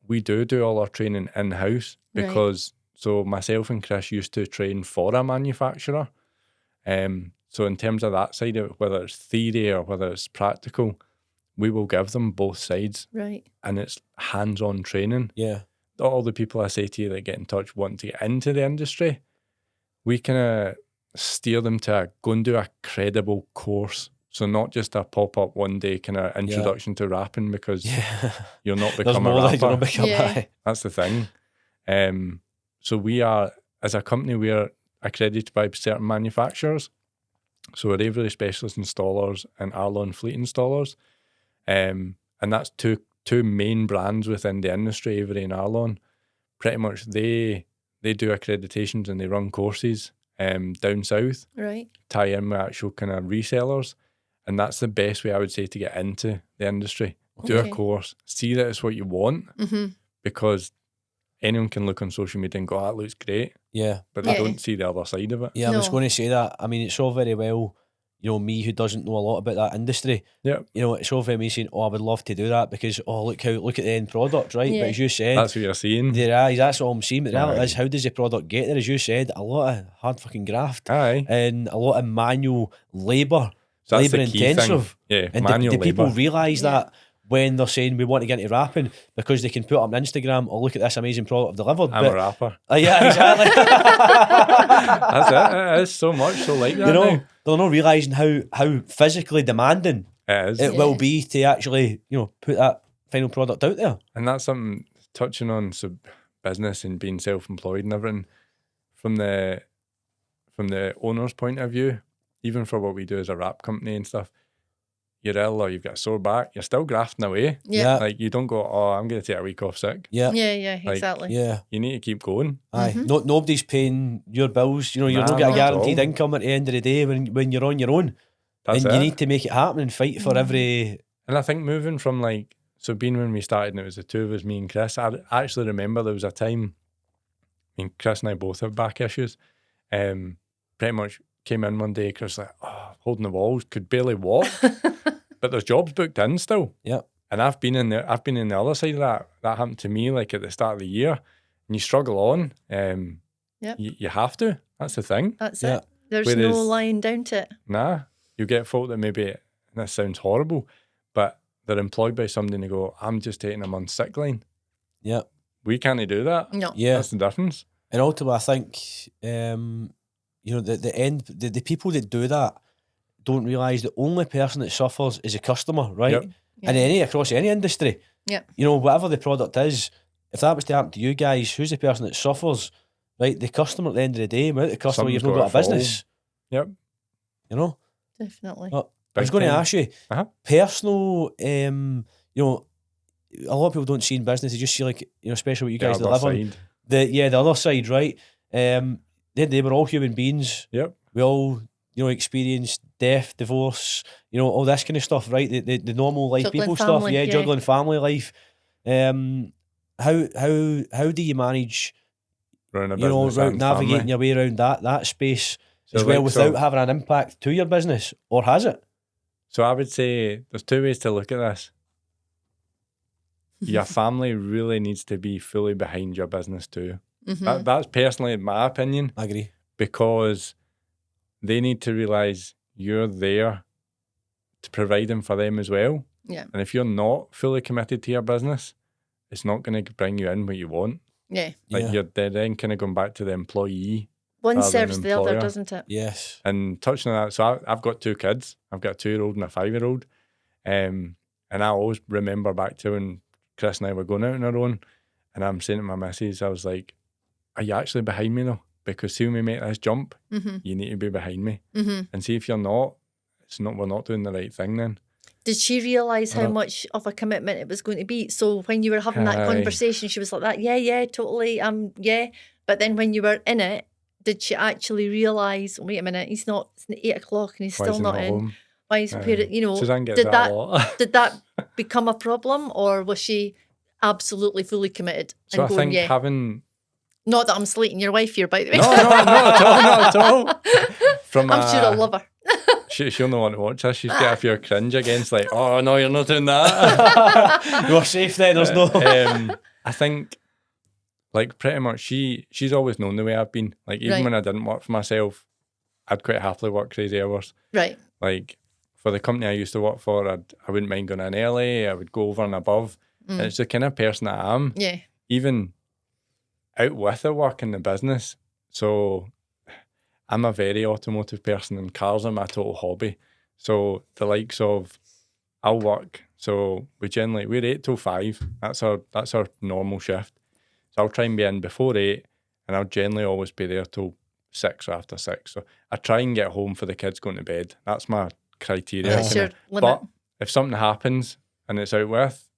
we do all our training in-house, because so myself and Chris used to train for a manufacturer. So in terms of that side of it, whether it's theory or whether it's practical, we will give them both sides. Right. And it's hands-on training. Yeah. All the people I say to you that get in touch wanting to get into the industry, we kind of steer them to go and do a credible course. So not just a pop-up one day kind of introduction to rapping, because you're not become a rapper. That's the thing. So we are, as a company, we are accredited by certain manufacturers. So we're Avery Specialist Installers and Arlon Fleet Installers. And that's two main brands within the industry, Avery and Arlon. Pretty much they do accreditations and they run courses down south. Right. Tie in with actual kind of resellers. And that's the best way I would say to get into the industry. Do a course, see that it's what you want, because anyone can look on social media and go, that looks great. Yeah. But they don't see the other side of it. Yeah, I was going to say that. I mean, it's all very well, you know, me who doesn't know a lot about that industry. Yeah. You know, it's all very me saying, I would love to do that because, look at the end product, right? But as you said, that's what you're seeing. That's all I'm seeing. But the reality is, how does the product get there? As you said, a lot of hard fucking graft. And a lot of manual labour. So labour intensive. Yeah, and manual do people realise that when they're saying we want to get into rapping, because they can put up on Instagram, look at this amazing product I've delivered. I'm a rapper. Yeah, exactly. That's it. It is so much so like that. You know, now. they're not realising how physically demanding it will be to actually, you know, put that final product out there. And that's something touching on business and being self-employed and everything from the owner's point of view. Even for what we do as a rap company and stuff, you're ill or you've got a sore back, you're still grafting away. Yeah. Like you don't go, I'm going to take a week off sick. Yeah, like, exactly. Yeah. You need to keep going. Aye. Nobody's paying your bills. You know, you're not getting a guaranteed income at the end of the day when you're on your own. That's and you need to make it happen and fight for every... And I think moving from being when we started and it was the two of us, me and Chris, I actually remember there was a time, I mean, Chris and I both have back issues. Pretty much came in one day, Chris was like, holding the walls, could barely walk. But there's jobs booked in still. Yeah. And I've been in the other side of that. That happened to me like at the start of the year. And you struggle on. You have to. That's the thing. That's it. There's no lying down to it. Nah. You get folk that maybe, this sounds horrible, but they're employed by somebody and they go, I'm just taking a month's sick line. Yeah. We can't do that. No. Yeah. That's the difference. And ultimately, I think, you know, the people that do that don't realise the only person that suffers is a customer, right? Yep. Yeah. And across any industry. Yeah. You know, whatever the product is, if that was to happen to you guys, who's the person that suffers? Right? The customer at the end of the day. Without the customer, you've not got a business. Yep. You know? Definitely. I was going to ask you, personal, you know, a lot of people don't see in business, they just see like, you know, especially what you guys live on. The other side, right? They were all human beings. Yep. We all, you know, experienced death, divorce, you know, all this kind of stuff, right? The normal life Juggling people family, stuff, juggling family life. How do you manage, navigating your way around that space as well without having an impact to your business, or has it? So I would say there's two ways to look at this. your family really needs to be fully behind your business too. That's personally my opinion. I agree. Because they need to realise you're there to providing for them as well. Yeah. And if you're not fully committed to your business, it's not going to bring you in what you want. Yeah. Like you're then kind of going back to the employee. One rather than serves the other, employer. doesn't it? Yes. And touching on that, so I've got 2 kids. I've got a 2-year-old and a 5-year-old. And I always remember back to when Chris and I were going out on our own, and I'm saying to my missus, I was like, are you actually behind me though? Because see when we make this jump, you need to be behind me. And see if you're not, we're not doing the right thing then. Did she realise how much of a commitment it was going to be? So when you were having that conversation, she was like that, yeah, totally, yeah. But then when you were in it, did she actually realise, wait a minute, it's 8 o'clock and he's still not in. Home? Why is Suzanne gets that a lot. did that become a problem, or was she absolutely fully committed? So and I going, think having... Not that I'm slating your wife here, by the way. No, not at all. I'm sure I'll love her. She'll not want to watch this. She's got a few cringe against, like, oh no, you're not doing that. You're safe then, there's no... I think, like, pretty much she's always known the way I've been. Like, even when I didn't work for myself, I'd quite happily work crazy hours. Right. Like, for the company I used to work for, I wouldn't mind going in early. I would go over and above. And it's the kind of person that I am. Yeah. Even out with the work in the business. So I'm a very automotive person, and cars are my total hobby. So the likes of, I'll work. So we're 8 till 5. That's our normal shift. So I'll try and be in before 8, and I'll generally always be there till 6 or after 6. So I try and get home for the kids going to bed. That's my criteria. That's your limit. But if something happens and it's out with,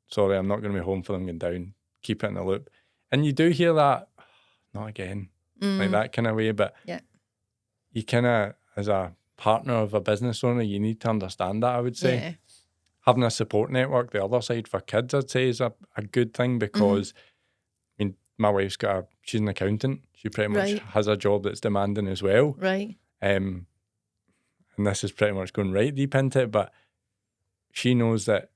sorry, I'm not going to be home for them going down. Keep it in the loop. And you do hear that, not again, like that kind of way. But you kind of, as a partner of a business owner, you need to understand that, I would say. Yeah. Having a support network, the other side for kids, I'd say, is a good thing because, I mean, my wife's she's an accountant. She pretty much has a job that's demanding as well. Right. And this is pretty much going right deep into it, but she knows that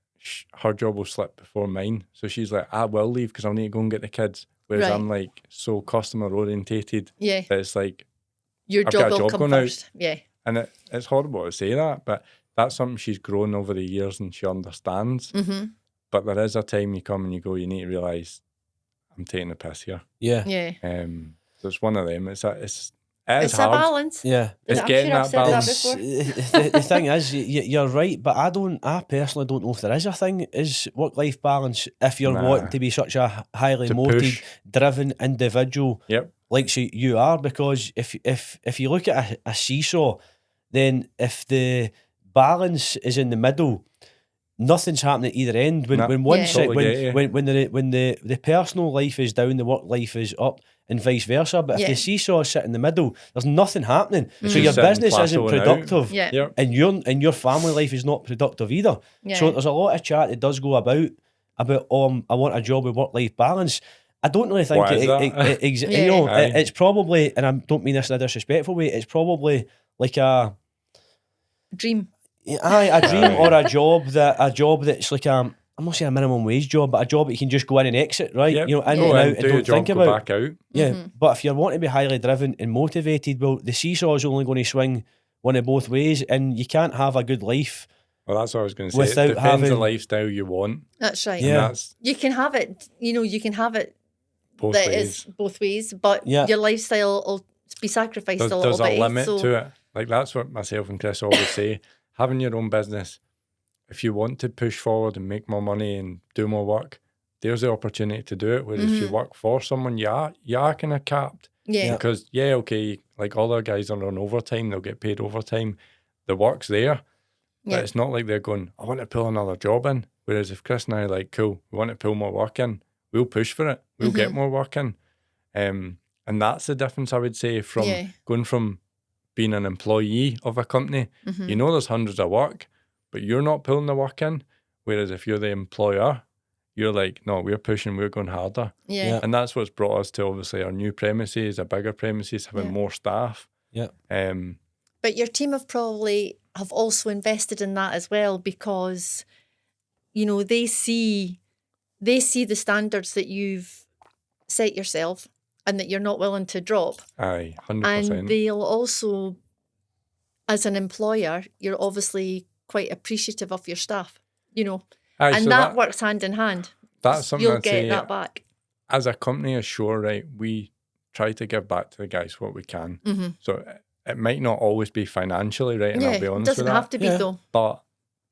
her job will slip before mine. So she's like, I will leave because I'll need to go and get the kids. Whereas I'm like so customer orientated that it's like, your I've job got a will job come going first. out. Yeah. And it's horrible to say that, but that's something she's grown over the years and she understands. But there is a time you come and you go, you need to realise I'm taking the piss here. Yeah. Yeah. So it's one of them. It's It's hard. a balance. Yeah. It's I'm getting sure I've that said balance. that before. The thing is, you're right, but I personally don't know if there is a thing is work-life balance if you're wanting to be such a highly motivated, driven individual like you are, because if you look at a seesaw, then if the balance is in the middle, nothing's happening at either end. When the personal life is down, the work life is up, and vice versa. But if the seesaw is sitting in the middle, there's nothing happening. So your business isn't productive, and your family life is not productive either. So there's a lot of chat that does go about I want a job with work life balance. I don't really think it's probably, and I don't mean this in a disrespectful way, it's probably like a dream. A dream or a job that's like I'm not saying a minimum wage job, but a job that you can just go in and exit, right? Yep. You know, in and out and don't think about. Back out. Yeah, but if you're wanting to be highly driven and motivated, well, the seesaw is only going to swing one of both ways, and you can't have a good life. Well, that's what I was going to say. It depends the lifestyle you want. That's right. Yeah, you can have it. You can have it. Both that ways. is both ways, but your lifestyle will be sacrificed a little bit. There's a limit to it. Like that's what myself and Chris always say. Having your own business, if you want to push forward and make more money and do more work, there's the opportunity to do it. Whereas if you work for someone, you are kind of capped. Yeah. Because like all our guys are on overtime, they'll get paid overtime. The work's there. But it's not like they're going, I want to pull another job in. Whereas if Chris and I are like, cool, we want to pull more work in, we'll push for it. We'll get more work in. And that's the difference, I would say, from going from being an employee of a company. You know there's hundreds of work, but you're not pulling the work in. Whereas if you're the employer, you're like, no, we're pushing, we're going harder. Yeah. And that's what's brought us to obviously our new premises, a bigger premises, having more staff. Yeah. But your team have also invested in that as well, because, they see they see the standards that you've set yourself and that you're not willing to drop. Aye, And 100%. they'll also, as an employer, you're obviously quite appreciative of your staff, you know, Aye, and so that works hand in hand. That's something You'll I'd get say, that back. as a company ashore, right, we try to give back to the guys what we can. Mm-hmm. So it might not always be financially, right, and Yeah, I'll be it honest doesn't with have that. to be though. But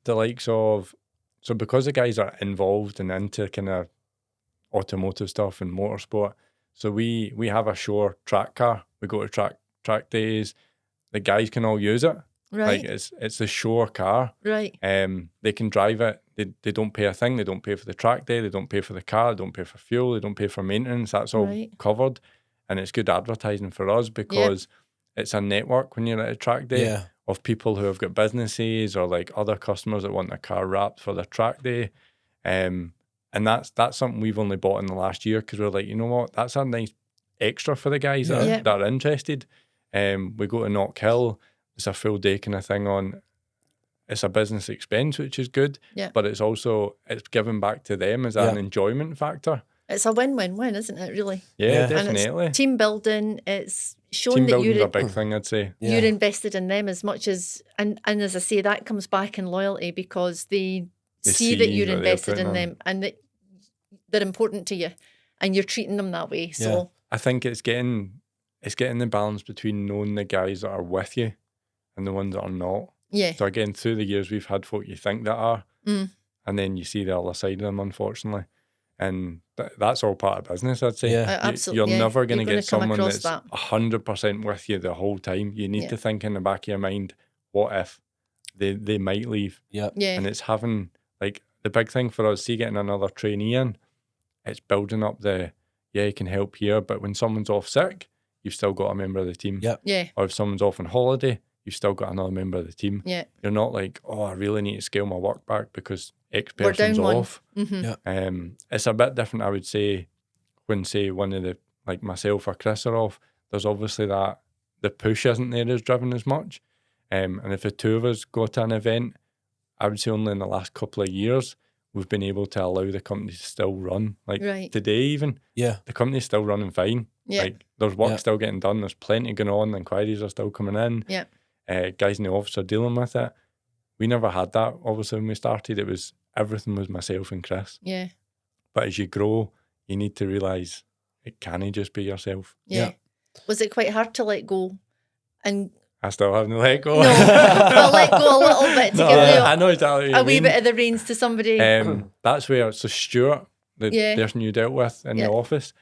the likes of, so because the guys are involved and into kind of automotive stuff and motorsport, so we have a shore track car. We go to track days. The guys can all use it. Right, Like it's a shore car. right, They can drive it. They don't pay a thing. They don't pay for the track day. They don't pay for the car. They don't pay for fuel. They don't pay for maintenance. That's all Right. covered. And it's good advertising for us because it's a network when you're at a track day Yeah. of people who have got businesses or like other customers that want their car wrapped for their track day. And that's something we've only bought in the last year because we're like, you know what, that's a nice extra for the guys that are interested. We go to Knock Hill. It's a full day kind of thing on. It's a business expense, which is good. Yeah. But it's also, it's given back to them as an enjoyment factor. It's a win-win-win, isn't it, really? Yeah, Yeah. definitely. And it's team building, it's showing Team that building's you're a big thing, I'd say. Yeah. you're invested in them as much as, and as I say, that comes back in loyalty because they see that see you're what they're invested putting in on. them and that they're important to you and you're treating them that way. So I think it's getting the balance between knowing the guys that are with you and the ones that are not. yeah, So again, through the years, we've had folk you think that are, Mm. and then you see the other side of them, unfortunately. And that's all part of business, I'd say. Yeah. absolutely. You're yeah. never going to You're gonna get come someone across that's that. 100% with you the whole time. You need Yeah. to think in the back of your mind, what if they might leave? Yeah. Yeah, And it's having, like, the big thing for us, see getting another trainee in, it's building up you can help here, but when someone's off sick, you've still got a member of the team. Yeah. yeah, Or if someone's off on holiday, you've still got another member of the team. yeah. You're not like, oh, I really need to scale my work back because X We're down person's one. off. Mm-hmm. Yeah. It's a bit different, I would say, when, say, one of the, like myself or Chris are off, there's obviously that the push isn't there as driven as much. And if the two of us go to an event, I would say only in the last couple of years, we've been able to allow the company to still run. Like Right. today even, Yeah. the company's still running fine. Yeah. Like there's work Yeah. still getting done. There's plenty going on. Inquiries are still coming in. Yeah. Guys in the office are dealing with it. We never had that. Obviously, when we started, everything was myself and Chris. Yeah. But as you grow, you need to realise it can't just be yourself. Yeah. Was it quite hard to let go? And I still haven't let go. no, well, let go a little bit to No, give I you know exactly what a you wee mean. bit of the reins to somebody. That's where, so Stuart, the Yeah. person you dealt with in Yeah. the office,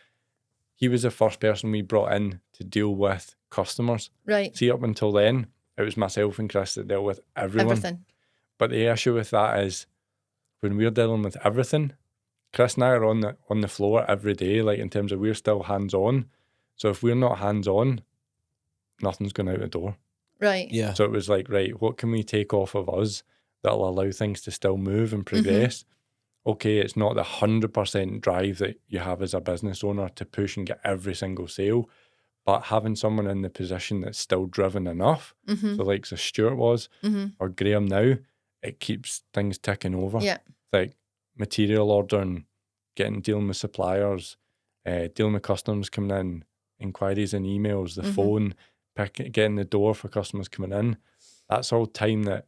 he was the first person we brought in to deal with customers. Right. See, up until then, it was myself and Chris that dealt with everyone. Everything. But the issue with that is when we're dealing with everything, Chris and I are on the floor every day, like in terms of we're still hands-on. So if we're not hands-on, nothing's going out the door. Right. Yeah. So it was like, right, what can we take off of us that'll allow things to still move and progress? Okay, it's not the 100% drive that you have as a business owner to push and get every single sale, but having someone in the position that's still driven enough, Mm-hmm. so like so Stuart was, Mm-hmm. or Graham now, it keeps things ticking over. Yeah. Like material ordering, dealing with suppliers, dealing with customers coming in, inquiries and emails, the Mhm. phone, getting the door for customers coming in. That's all time that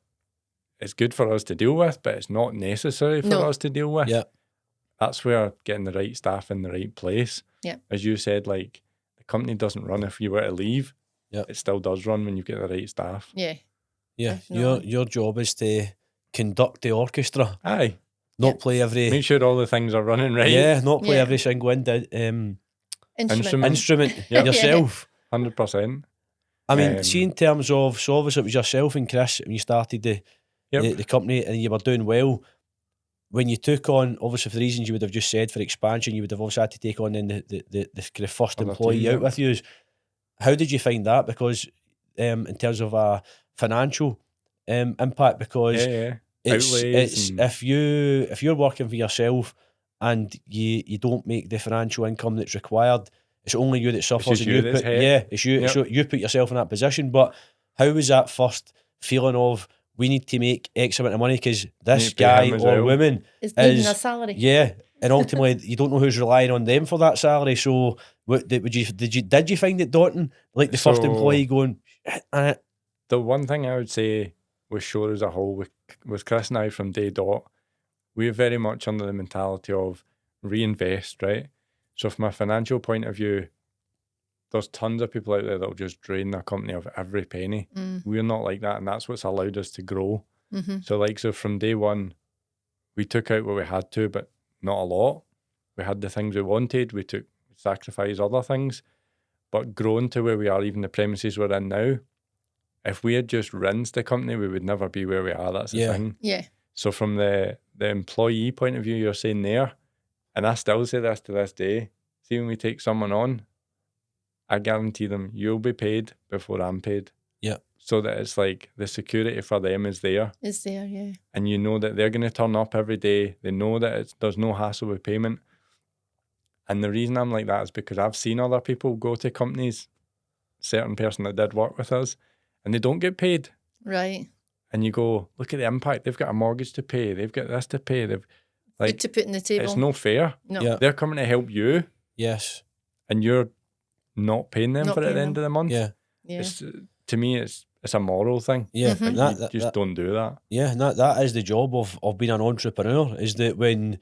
it's good for us to deal with, but it's not necessary for No. us to deal with. Yeah. That's where getting the right staff in the right place. Yeah. As you said, like the company doesn't run if you were to leave. Yeah. It still does run when you get the right staff. Yeah. Yeah. Definitely. Your job is to conduct the orchestra, Aye. not play every Make sure all the things are running right. not play Yeah. every single Instrument. instrument Yep. yourself. 100%. I mean, Um, see in terms of, so obviously it was yourself and Chris when you started the company and you were doing well. When you took on, obviously for the reasons you would have just said, for expansion, you would have obviously had to take on then the kind of first Other employee team, out yeah. with you. How did you find that? Because in terms of a financial impact, because Yeah. it's Outlays and- if you're working for yourself and you don't make the financial income that's required, it's only you that suffers. just And you that's hit. it's you. Yep. So you put yourself in that position. But how was that first feeling of we need to make X amount of money because this Need to pay him guy as or well. woman Is needing is a salary. yeah and ultimately you don't know who's relying on them for that salary. So did you find it daunting, like the first employee going, the one thing I would say with Shore as a whole, with Chris and I from day dot, we're very much under the mentality of reinvest, right? So from a financial point of view, there's tons of people out there that will just drain their company of every penny. We're not like that, and that's what's allowed us to grow. So from day one, we took out what we had to, but not a lot. We had the things we wanted. We sacrificed other things, but grown to where we are, even the premises we're in now. If we had just rinsed the company, we would never be where we are. That's the thing. Yeah. So from the employee point of view, you're saying there, and I still say this to this day, see when we take someone on, I guarantee them you'll be paid before I'm paid. Yeah. So that it's like the security for them is there. Is there, yeah. And you know that they're going to turn up every day. They know that there's no hassle with payment. And the reason I'm like that is because I've seen other people go to companies, certain person that did work with us, and they don't get paid. Right. And you go, look at the impact. They've got a mortgage to pay. They've got this to pay. They've Good to put in the table. It's no fair. No. Yeah. They're coming to help you. Yes. And you're not paying them for it at the end of the month. Yeah. Yeah. To me, it's a moral thing. Yeah. Mhm. And You just don't do that. yeah, and that is the job of being an entrepreneur, is that when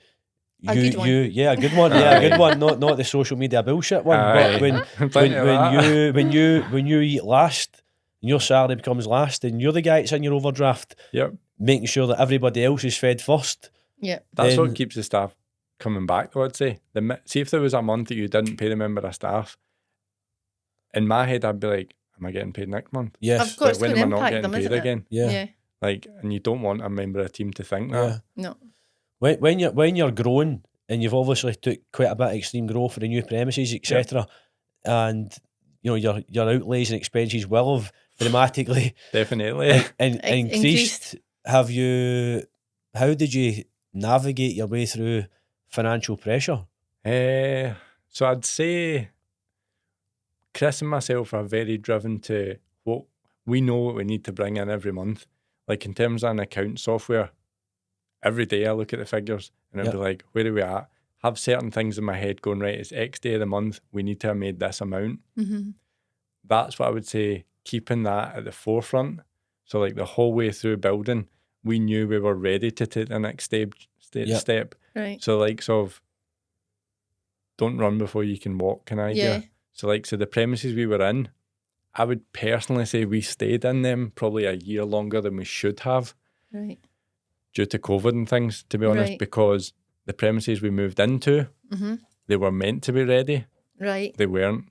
A good one. a good one, a good one, not the social media bullshit one, Aye. but Plenty of that. when you eat last, and your salary becomes last, and you're the guy that's in your overdraft, Yep. making sure that everybody else is fed first. Yeah. That's Then- what keeps the staff coming back, though, I'd say. See if there was a month that you didn't pay the member of staff, in my head, I'd be like, am I getting paid next month? Yes. Of course, it's When going am to I not impact getting them, paid isn't it? again? Yeah. Yeah. Like, and you don't want a member of the team to think that. Yeah. No. When you're growing, and you've obviously took quite a bit of extreme growth for the new premises, etc., and you know your outlays and expenses will have dramatically Definitely. increased. How did you navigate your way through financial pressure? So I'd say Chris and myself are very driven to what we know what we need to bring in every month. Like in terms of an account software, every day I look at the figures and I'd be like, where are we at? Have certain things in my head going, right, it's X day of the month, we need to have made this amount. Mm-hmm. That's what I would say, keeping that at the forefront. So like the whole way through building, we knew we were ready to take the next step. Right. So like sort of don't run before you can walk kind of idea. Yeah. So the premises we were in, I would personally say we stayed in them probably a year longer than we should have Right. due to COVID and things, to be honest, Right. because the premises we moved into, Mm-hmm. they were meant to be ready. Right. They weren't.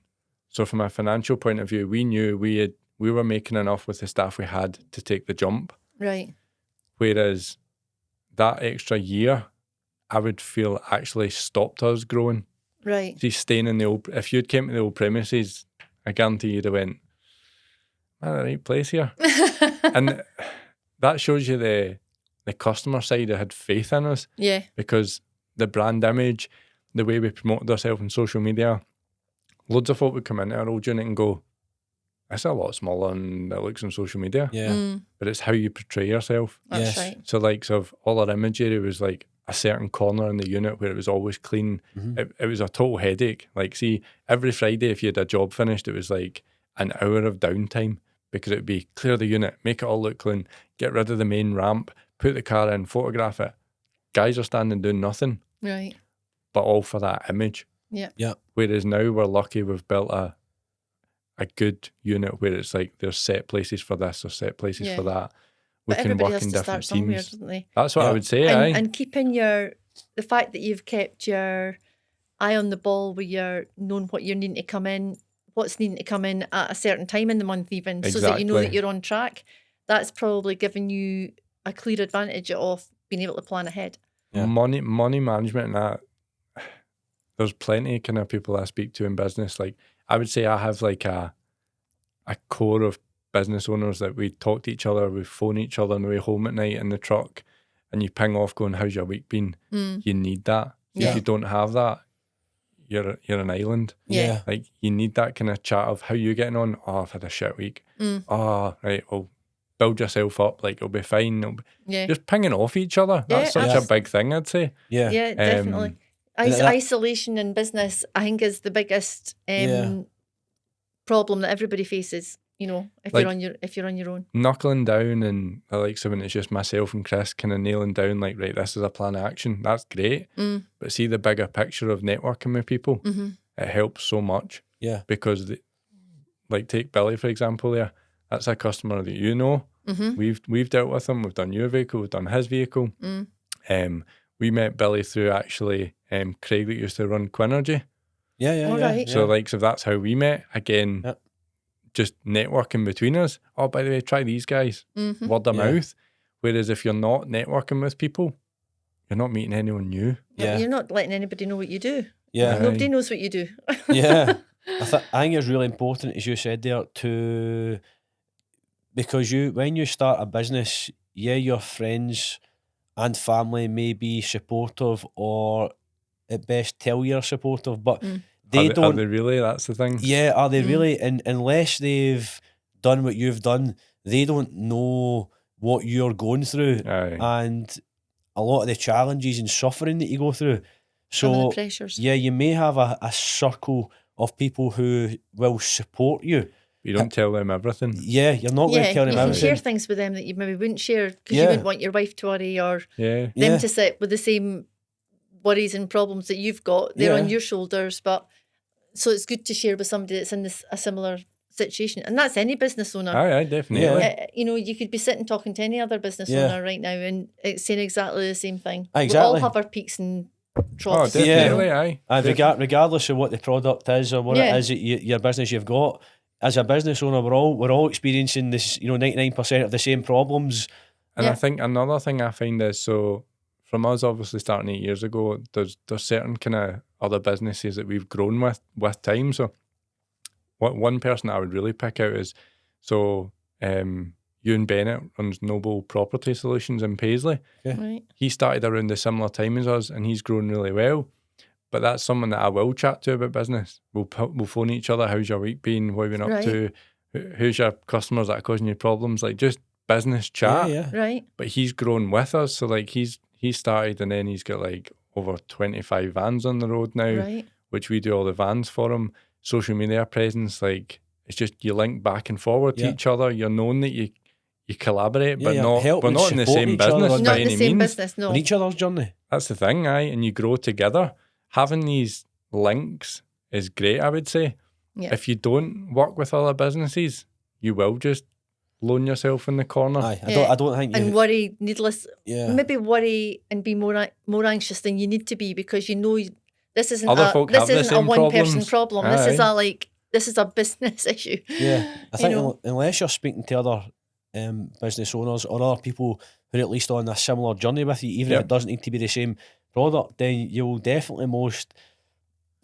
So from a financial point of view, we knew we were making enough with the staff we had to take the jump. Right. Whereas that extra year, I would feel actually stopped us growing. Right. See, staying in the old, if you'd came to the old premises, I guarantee you'd have went, am I in the right place here? And that shows you the customer side that had faith in us, Yeah. because the brand image, the way we promoted ourselves on social media, loads of folk would come into our old unit and go, it's a lot smaller than it looks on social media. Yeah. Mm, But it's how you portray yourself. that's Yes. right. So like, so of all our imagery was like a certain corner in the unit where it was always clean. Mhm. It was a total headache. Like, see, every Friday if you had a job finished, it was like an hour of downtime, because it would be clear the unit, make it all look clean, get rid of the main ramp, put the car in, photograph it. Guys are standing doing nothing, Right. but all for that image. Yeah. Yeah. Whereas now we're lucky we've built a good unit where it's like there's set places for this or set places Yeah. for that. We But can everybody work has in to start different somewhere, teams. doesn't they? That's what I Yeah. would say, aye. And keeping the fact that you've kept your eye on the ball, where you're knowing what you're needing to come in, what's needing to come in at a certain time in the month, even, so that you know that Exactly. you're on track. That's probably given you a clear advantage of being able to plan ahead. Yeah. Money management and that, there's plenty of kind of people I speak to in business. Like, I would say I have like a core of business owners that we talk to each other, we phone each other on the way home at night in the truck, and you ping off going, how's your week been? Mm. You need that. Yeah. If you don't have that, you're an island. Yeah. Like, you need that kind of chat of how you getting on. Oh, I've had a shit week. Mm. Oh, right, well, build yourself up. Like, it'll be fine. Yeah. Just pinging off each other. That's Yeah, such a abs- big thing, I'd say. Yeah. Yeah, definitely. Isolation in business, I think, is the biggest problem that everybody faces. If you're on your own, knuckling down, and like so when it's just myself and Chris kind of nailing down, like, right, this is a plan of action. That's great, but see the bigger picture of networking with people. It helps so much. Yeah, because like take Billy for example. That's a customer that we've dealt with him. We've done your vehicle, we've done his vehicle. We met Billy through actually Craig that used to run Quinergy. Yeah. So like, so that's how we met again. Just networking between us. Oh, by the way, try these guys. Word of mouth. Whereas if you're not networking with people, you're not meeting anyone new. You're not letting anybody know what you do. Yeah, nobody knows what you do. I think it's really important, as you said there, because when you start a business, your friends and family may be supportive, or at best tell you're supportive, but are they really? That's the thing. Yeah, are they really? And unless they've done what you've done, they don't know what you're going through and a lot of the challenges and suffering that you go through. So some of the pressures. You may have a circle of people who will support you. You don't tell them everything. Yeah, you're not going to tell them everything. You can share things with them that you maybe wouldn't share because you wouldn't want your wife to worry or them to sit with the same worries and problems that you've got. They're on your shoulders, but so it's good to share with somebody that's in a similar situation, and that's any business owner. Aye, definitely. You could be sitting talking to any other business owner right now, and it's saying exactly the same thing. Exactly. We all have our peaks and troughs. Oh, definitely, regardless of what the product is or what it is that your business you've got. As a business owner, we're all experiencing this. 99% of the same problems. And I think another thing I find is, so from us obviously starting 8 years ago, there's certain kind of other businesses that we've grown with time. So one person I would really pick out is, so Ewan Bennett runs Noble Property Solutions in Paisley. Right. He started around a similar time as us, and he's grown really well. But that's someone that I will chat to about business. We'll phone each other. How's your week been? What have you been up to? Who's your customers that are causing you problems? Like just business chat. Yeah. Right. But he's grown with us. So like he started, and then he's got like over 25 vans on the road now, which we do all the vans for him. Social media presence, like it's just you link back and forward to each other. You're known that you collaborate, but we're not in the same business by any means. Business, no. On each other's journey. That's the thing, and you grow together. Having these links is great, I would say. Yeah. If you don't work with other businesses, you will just lone yourself in the corner. I don't think you... And worry needless. Maybe worry and be more anxious than you need to be, because this isn't a one-person problem. This is a business issue. Yeah, I think unless you're speaking to other business owners or other people who are at least on a similar journey with you, even if it doesn't need to be the same product, then you'll definitely most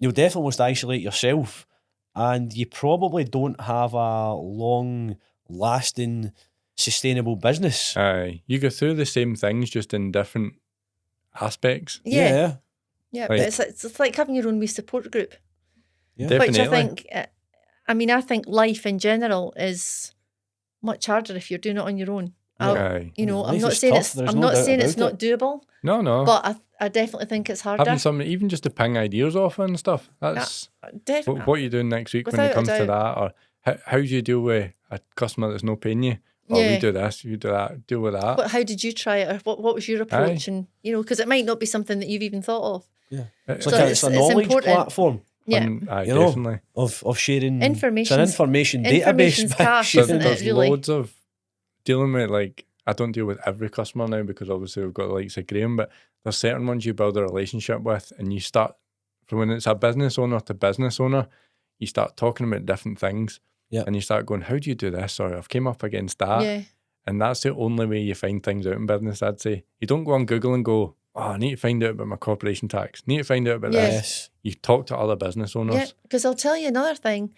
isolate yourself, and you probably don't have a long lasting sustainable business. Aye, you go through the same things just in different aspects. But it's like having your own wee support group. Definitely. Which I think life in general is much harder if you're doing it on your own. I'm not saying it's not doable. No. But I definitely think it's harder. Having somebody, even just to ping ideas off and stuff. That's definitely. What are you doing next week when it comes to that? Or how do you deal with a customer that's not paying you? Or we do this, you do that, deal with that. But how did you try it? Or what was your approach? And because it might not be something that you've even thought of. Yeah, it's a knowledge platform. Yeah, definitely. Of sharing information. It's an information database. There's loads of dealing with, like, I don't deal with every customer now because obviously we've got the likes of Graham, but there's certain ones you build a relationship with, and you start, from when it's a business owner to business owner, you start talking about different things. And you start going, how do you do this? Or I've came up against that. And that's the only way you find things out in business, I'd say. You don't go on Google and go, I need to find out about my corporation tax. Need to find out about this. You talk to other business owners. Yeah, because I'll tell you another thing.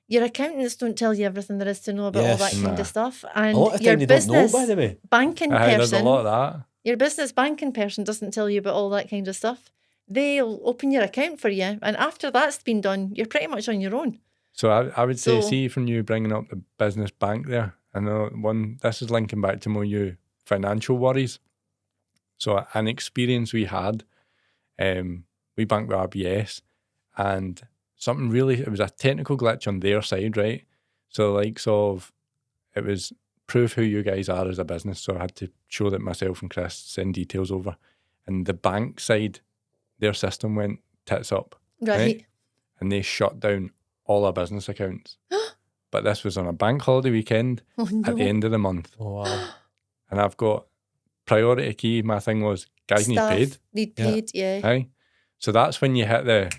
Your accountants don't tell you everything there is to know about all that kind of stuff. And your business don't know, by the way. Banking person, there's a lot of that. Your business banking person doesn't tell you about all that kind of stuff. They'll open your account for you, and after that's been done, you're pretty much on your own. So I would say, see, from you bringing up the business bank there, I know this is linking back to more you financial worries. So an experience we had, we bank with RBS, and it was a technical glitch on their side, right? So likes of, it was prove who you guys are as a business. So I had to show that myself and Chris send details over. And the bank side, their system went tits up. Right. And they shut down all our business accounts. But this was on a bank holiday weekend at the end of the month. Oh, wow. And I've got priority key. My thing was, guys need paid. Need paid, yeah. Aye. So that's when you hit the,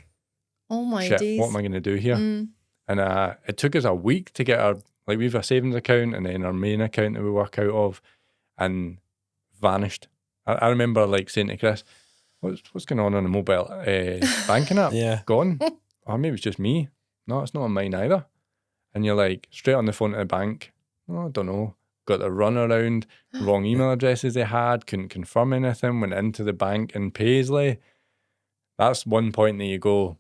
Oh my shit, days. what am I going to do here? Mm. And it took us a week to get we have a savings account and then our main account that we work out of, and vanished. I remember like saying to Chris, what's going on the mobile banking app? Yeah. Gone? Oh, maybe it's just me. No, it's not on mine either. And you're like, straight on the phone to the bank. Oh, I don't know. Got the run around, wrong email addresses they had, couldn't confirm anything, went into the bank in Paisley. That's one point that you go,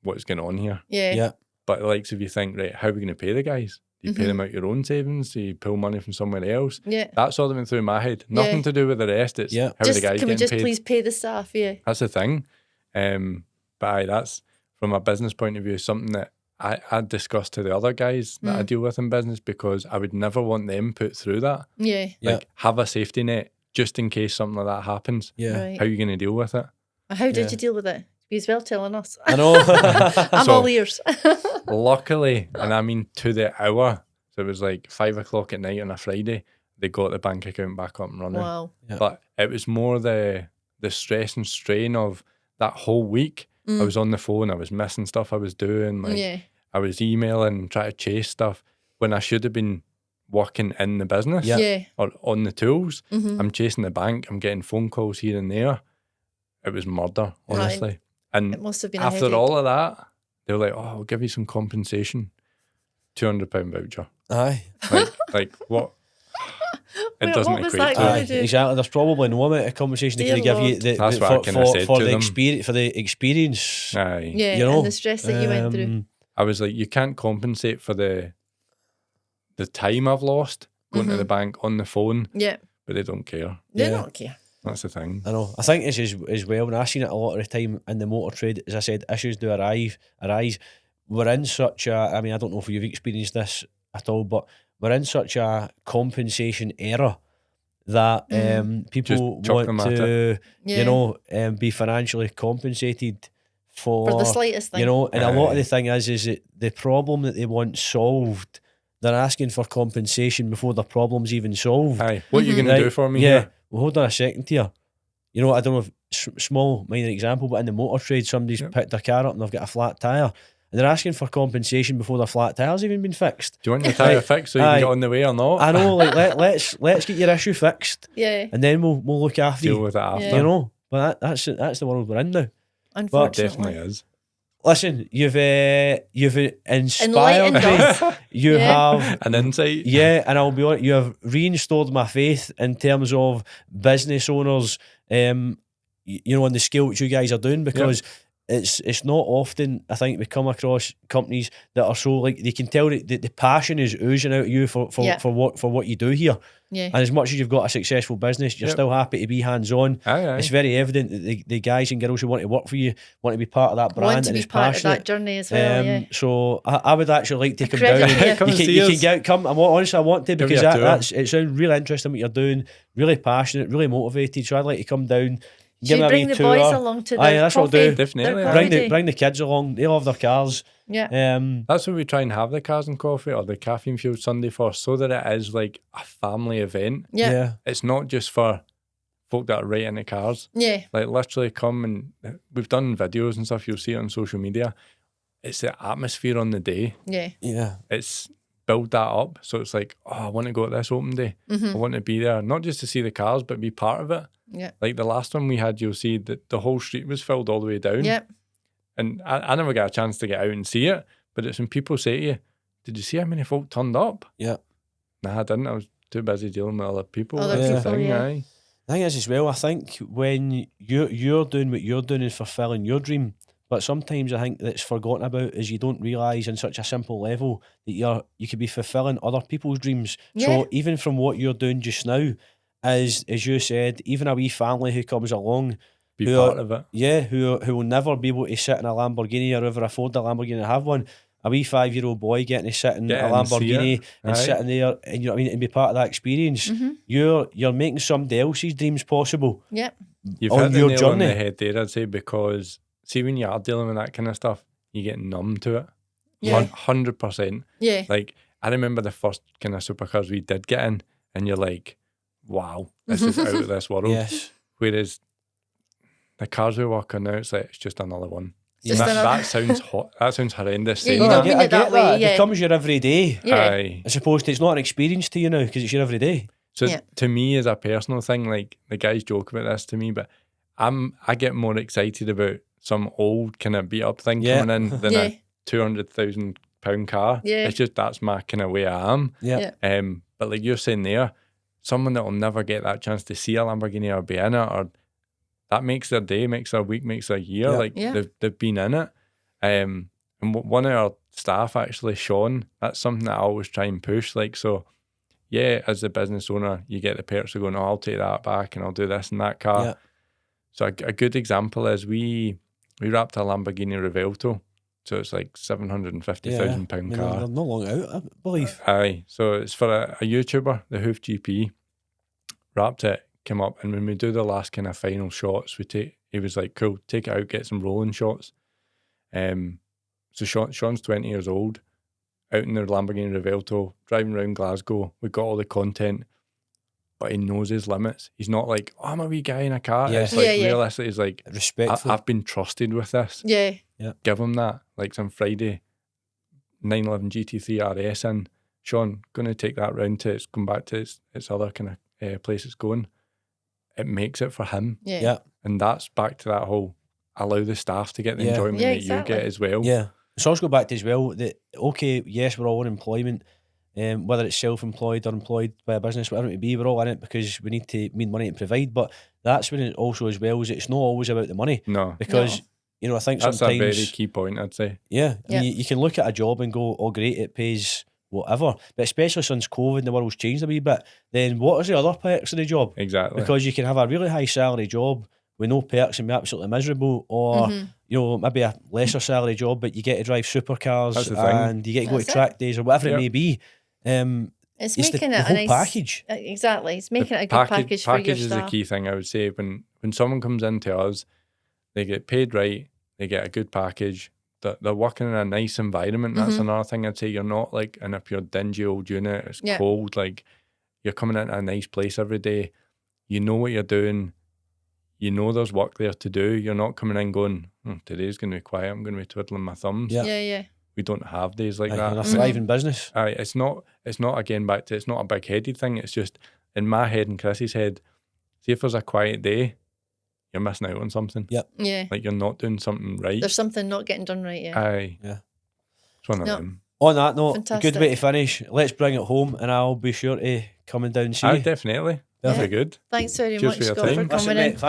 what's going on here? Yeah. Yeah. But like, if you think, right, how are we going to pay the guys? Do you pay them out your own savings? Do you pull money from somewhere else? Yeah. That's all that went through my head. Nothing to do with the rest. It's how are the guys Can we getting just paid? please pay the staff? Yeah. That's the thing. But aye, that's, from a business point of view, something that I discussed to the other guys that I deal with in business, because I would never want them put through that. Yeah. Like, have a safety net just in case something like that happens. Yeah. Right. How are you going to deal with it? How did you deal with it? You as well telling us. I know. I'm all ears. Luckily, and I mean to the hour, so it was like 5 o'clock at night on a Friday, they got the bank account back up and running. Wow. Yeah. But it was more the stress and strain of that whole week. I was on the phone, I was missing stuff I was doing. Like, I was emailing, trying to chase stuff when I should have been working in the business or on the tools. I'm chasing the bank, I'm getting phone calls here and there. It was murder, honestly. Right. And It must have been a after headache. all of that, they were like, oh, I'll give you some compensation. £200 voucher. Aye. Like what? It Well, doesn't what was equate that to gonna it. do? Exactly. There's probably no amount of conversation they Dear could give you Lord. That's what I kinda said for to the them. experience, for the experience. Aye. Yeah. You know, and the stress that you went through. I was like, you can't compensate for the time I've lost going to the bank on the phone, Yeah. but they don't care. They Yeah. don't care. That's the thing. I know. I think it's as well, and I've seen it a lot of the time in the motor trade. As I said, issues do arise. We're in such a, I mean, I don't know if you've experienced this at all, but we're in such a compensation era that people Just chuck want them at to, Yeah. you know, be financially compensated for the slightest thing. You know, and a lot of Aye. the thing is that the problem that they want solved, they're asking for compensation before the problem's even solved. Aye. What are you going to do for me Yeah. here? Well, hold on a second here. You know, I don't know if small minor example, but in the motor trade, somebody's picked their car up and they've got a flat tyre, and they're asking for compensation before their flat tyre's even been fixed. Do you want your tyre fixed so you Aye. can get on the way or not? I know, like let's get your issue fixed, Yeah. and then we'll look after Deal you. with it after. Yeah. You know, but that's the world we're in now. It Unfortunately. definitely is. Listen, you've inspired Enlightened me. us. You Yeah. have. An insight. Yeah, and I'll be honest, you have reinstalled my faith in terms of business owners, you know, on the scale which you guys are doing, because it's not often, I think, we come across companies that are so, like, they can tell that the passion is oozing out of you for what you do here. Yeah. And as much as you've got a successful business, you're still happy to be hands-on. Aye. It's very evident that the guys and girls who want to work for you want to be part of that brand, Want to and be it's part passionate. of that journey as well. Yeah. So I would actually like to come Credit, down. yeah. And Come and see you us. can get come. Honestly, I want to, Give because you a tour. it sounds really interesting what you're doing. Really passionate, really motivated. So I'd like to come down. Should me a bring wee the boys tour. along to Aye, their that's what I'll coffee. do. Definitely. Their Aye. coffee day. Bring the kids along. They love their cars. Yeah. That's what we try and have the Cars and Coffee or the Caffeine Fueled Sunday for, so that it is like a family event. Yeah. It's not just for folk that are right into cars. Yeah. Like, literally come, and we've done videos and stuff, you'll see it on social media. It's the atmosphere on the day. Yeah. Yeah. It's build that up. So it's like, oh, I want to go to this open day. I want to be there, not just to see the cars, but be part of it. Yeah. Like the last one we had, you'll see that the whole street was filled all the way down. Yeah. And I never got a chance to get out and see it, but it's when people say to you, did you see how many folk turned up? Yeah. Nah, I didn't. I was too busy dealing with other people. Other That's the people, thing, yeah. aye. The thing is as well, I think when you're doing what you're doing and fulfilling your dream, but sometimes I think that's forgotten about is you don't realise on such a simple level that you could be fulfilling other people's dreams. Yeah. So even from what you're doing just now, as you said, even a wee family who comes along, Be who part are, of it. yeah, who will never be able to sit in a Lamborghini or ever afford a Lamborghini and have one. A wee 5-year-old boy getting to sit in Get a in and see Lamborghini it. and Aye. sitting there, and you know what I mean, and be part of that experience. You're making somebody else's dreams possible. Yep. You've on hit the your nail on the journey. head there, I'd say, because see when you are dealing with that kind of stuff, you get numb to it. Yeah. 100%. Yeah. Like, I remember the first kind of supercars we did get in, and you're like, wow, this is out of this world. Yes. Whereas the cars we work on now, it's like, it's just another one. Just That, another- that sounds hot. That sounds horrendous. Yeah, saying you that. don't mean it that way, It yeah. becomes your everyday. Yeah. Aye. As opposed to it's not an experience to you now because it's your everyday. So Yeah. to me, as a personal thing, like the guys joke about this to me, but I get more excited about some old kind of beat up thing Yeah. coming in than Yeah. a £200,000 car. Yeah. It's just that's my kind of way I am. Yeah. Yeah. But like you're saying there, someone that will never get that chance to see a Lamborghini or be in it, or that makes their day, makes their week, makes their year. Yeah. Like Yeah. they've been in it. And one of our staff actually, Sean, that's something that I always try and push. Like, so yeah, as the business owner, you get the perks of going, oh, I'll take that back and I'll do this in that car. Yeah. So a good example is we wrapped a Lamborghini Revuelto. So it's like £750,000 I mean, car. they're not long out, I believe. Aye. So it's for a YouTuber, the Hoof GP. Wrapped it, came up, and when we do the last kind of final shots, he was like, cool, take it out, get some rolling shots. So Sean's 20 years old, out in the Lamborghini Revuelto, driving around Glasgow. We got all the content, but he knows his limits. He's not like, oh, I'm a wee guy in a car. Yeah. It's like, Yeah, yeah. realistically, he's like, Respectful. I've been trusted with this. Yeah. Give him that. Like some Friday 911 GT3 RS in. Sean, going to take that round to it's going back to its other kind of place it's going. It makes it for him. Yeah. Yeah. And that's back to that whole allow the staff to get the Yeah. enjoyment Yeah, that exactly. you get as well. Yeah. It's also go back to as well that, okay, yes, we're all in employment, whether it's self-employed or employed by a business, whatever it may be, we're all in it because we need money to provide. But that's when it also as well is it's not always about the money No. because, No. you know, I think That's sometimes... a very key point, I'd say. Yeah, I Yeah. mean, you can look at a job and go, oh great, it pays whatever. But especially since COVID, the world's changed a wee bit, then what is the other perks of the job? Exactly. Because you can have a really high salary job with no perks and be absolutely miserable, or you know, maybe a lesser salary job, but you get to drive That's supercars the thing. and you get to go That's to it. track days or whatever Yep. it may be. It's It's making the it whole a nice package. Exactly. It's making it a good package for your Package is the staff. key thing, I would say. When someone comes into us, they get paid right, they get a good package, they're working in a nice environment. That's another thing I'd say. You're not like in a pure dingy old unit. It's Yeah. cold. Like you're coming into a nice place every day. You know what you're doing. You know there's work there to do. You're not coming in going, today's going to be quiet. I'm going to be twiddling my thumbs. Yeah. Yeah, yeah. We don't have days like Aye, that. and a thriving business. Aye, it's not again back to it's not a big headed thing. It's just in my head and Chrissy's head. See if there's a quiet day, you're missing out on something. Yep. Yeah. Like you're not doing something right. There's something not getting done right, yeah. Aye. Yeah. It's one of No. them. On that note, a Fantastic. good way to finish. Let's bring it home, and I'll be sure to come and down and see Aye, you. definitely. Yeah. Very good. Thanks very Cheers much, for your Scott, time. for Listen, coming mate, in. thanks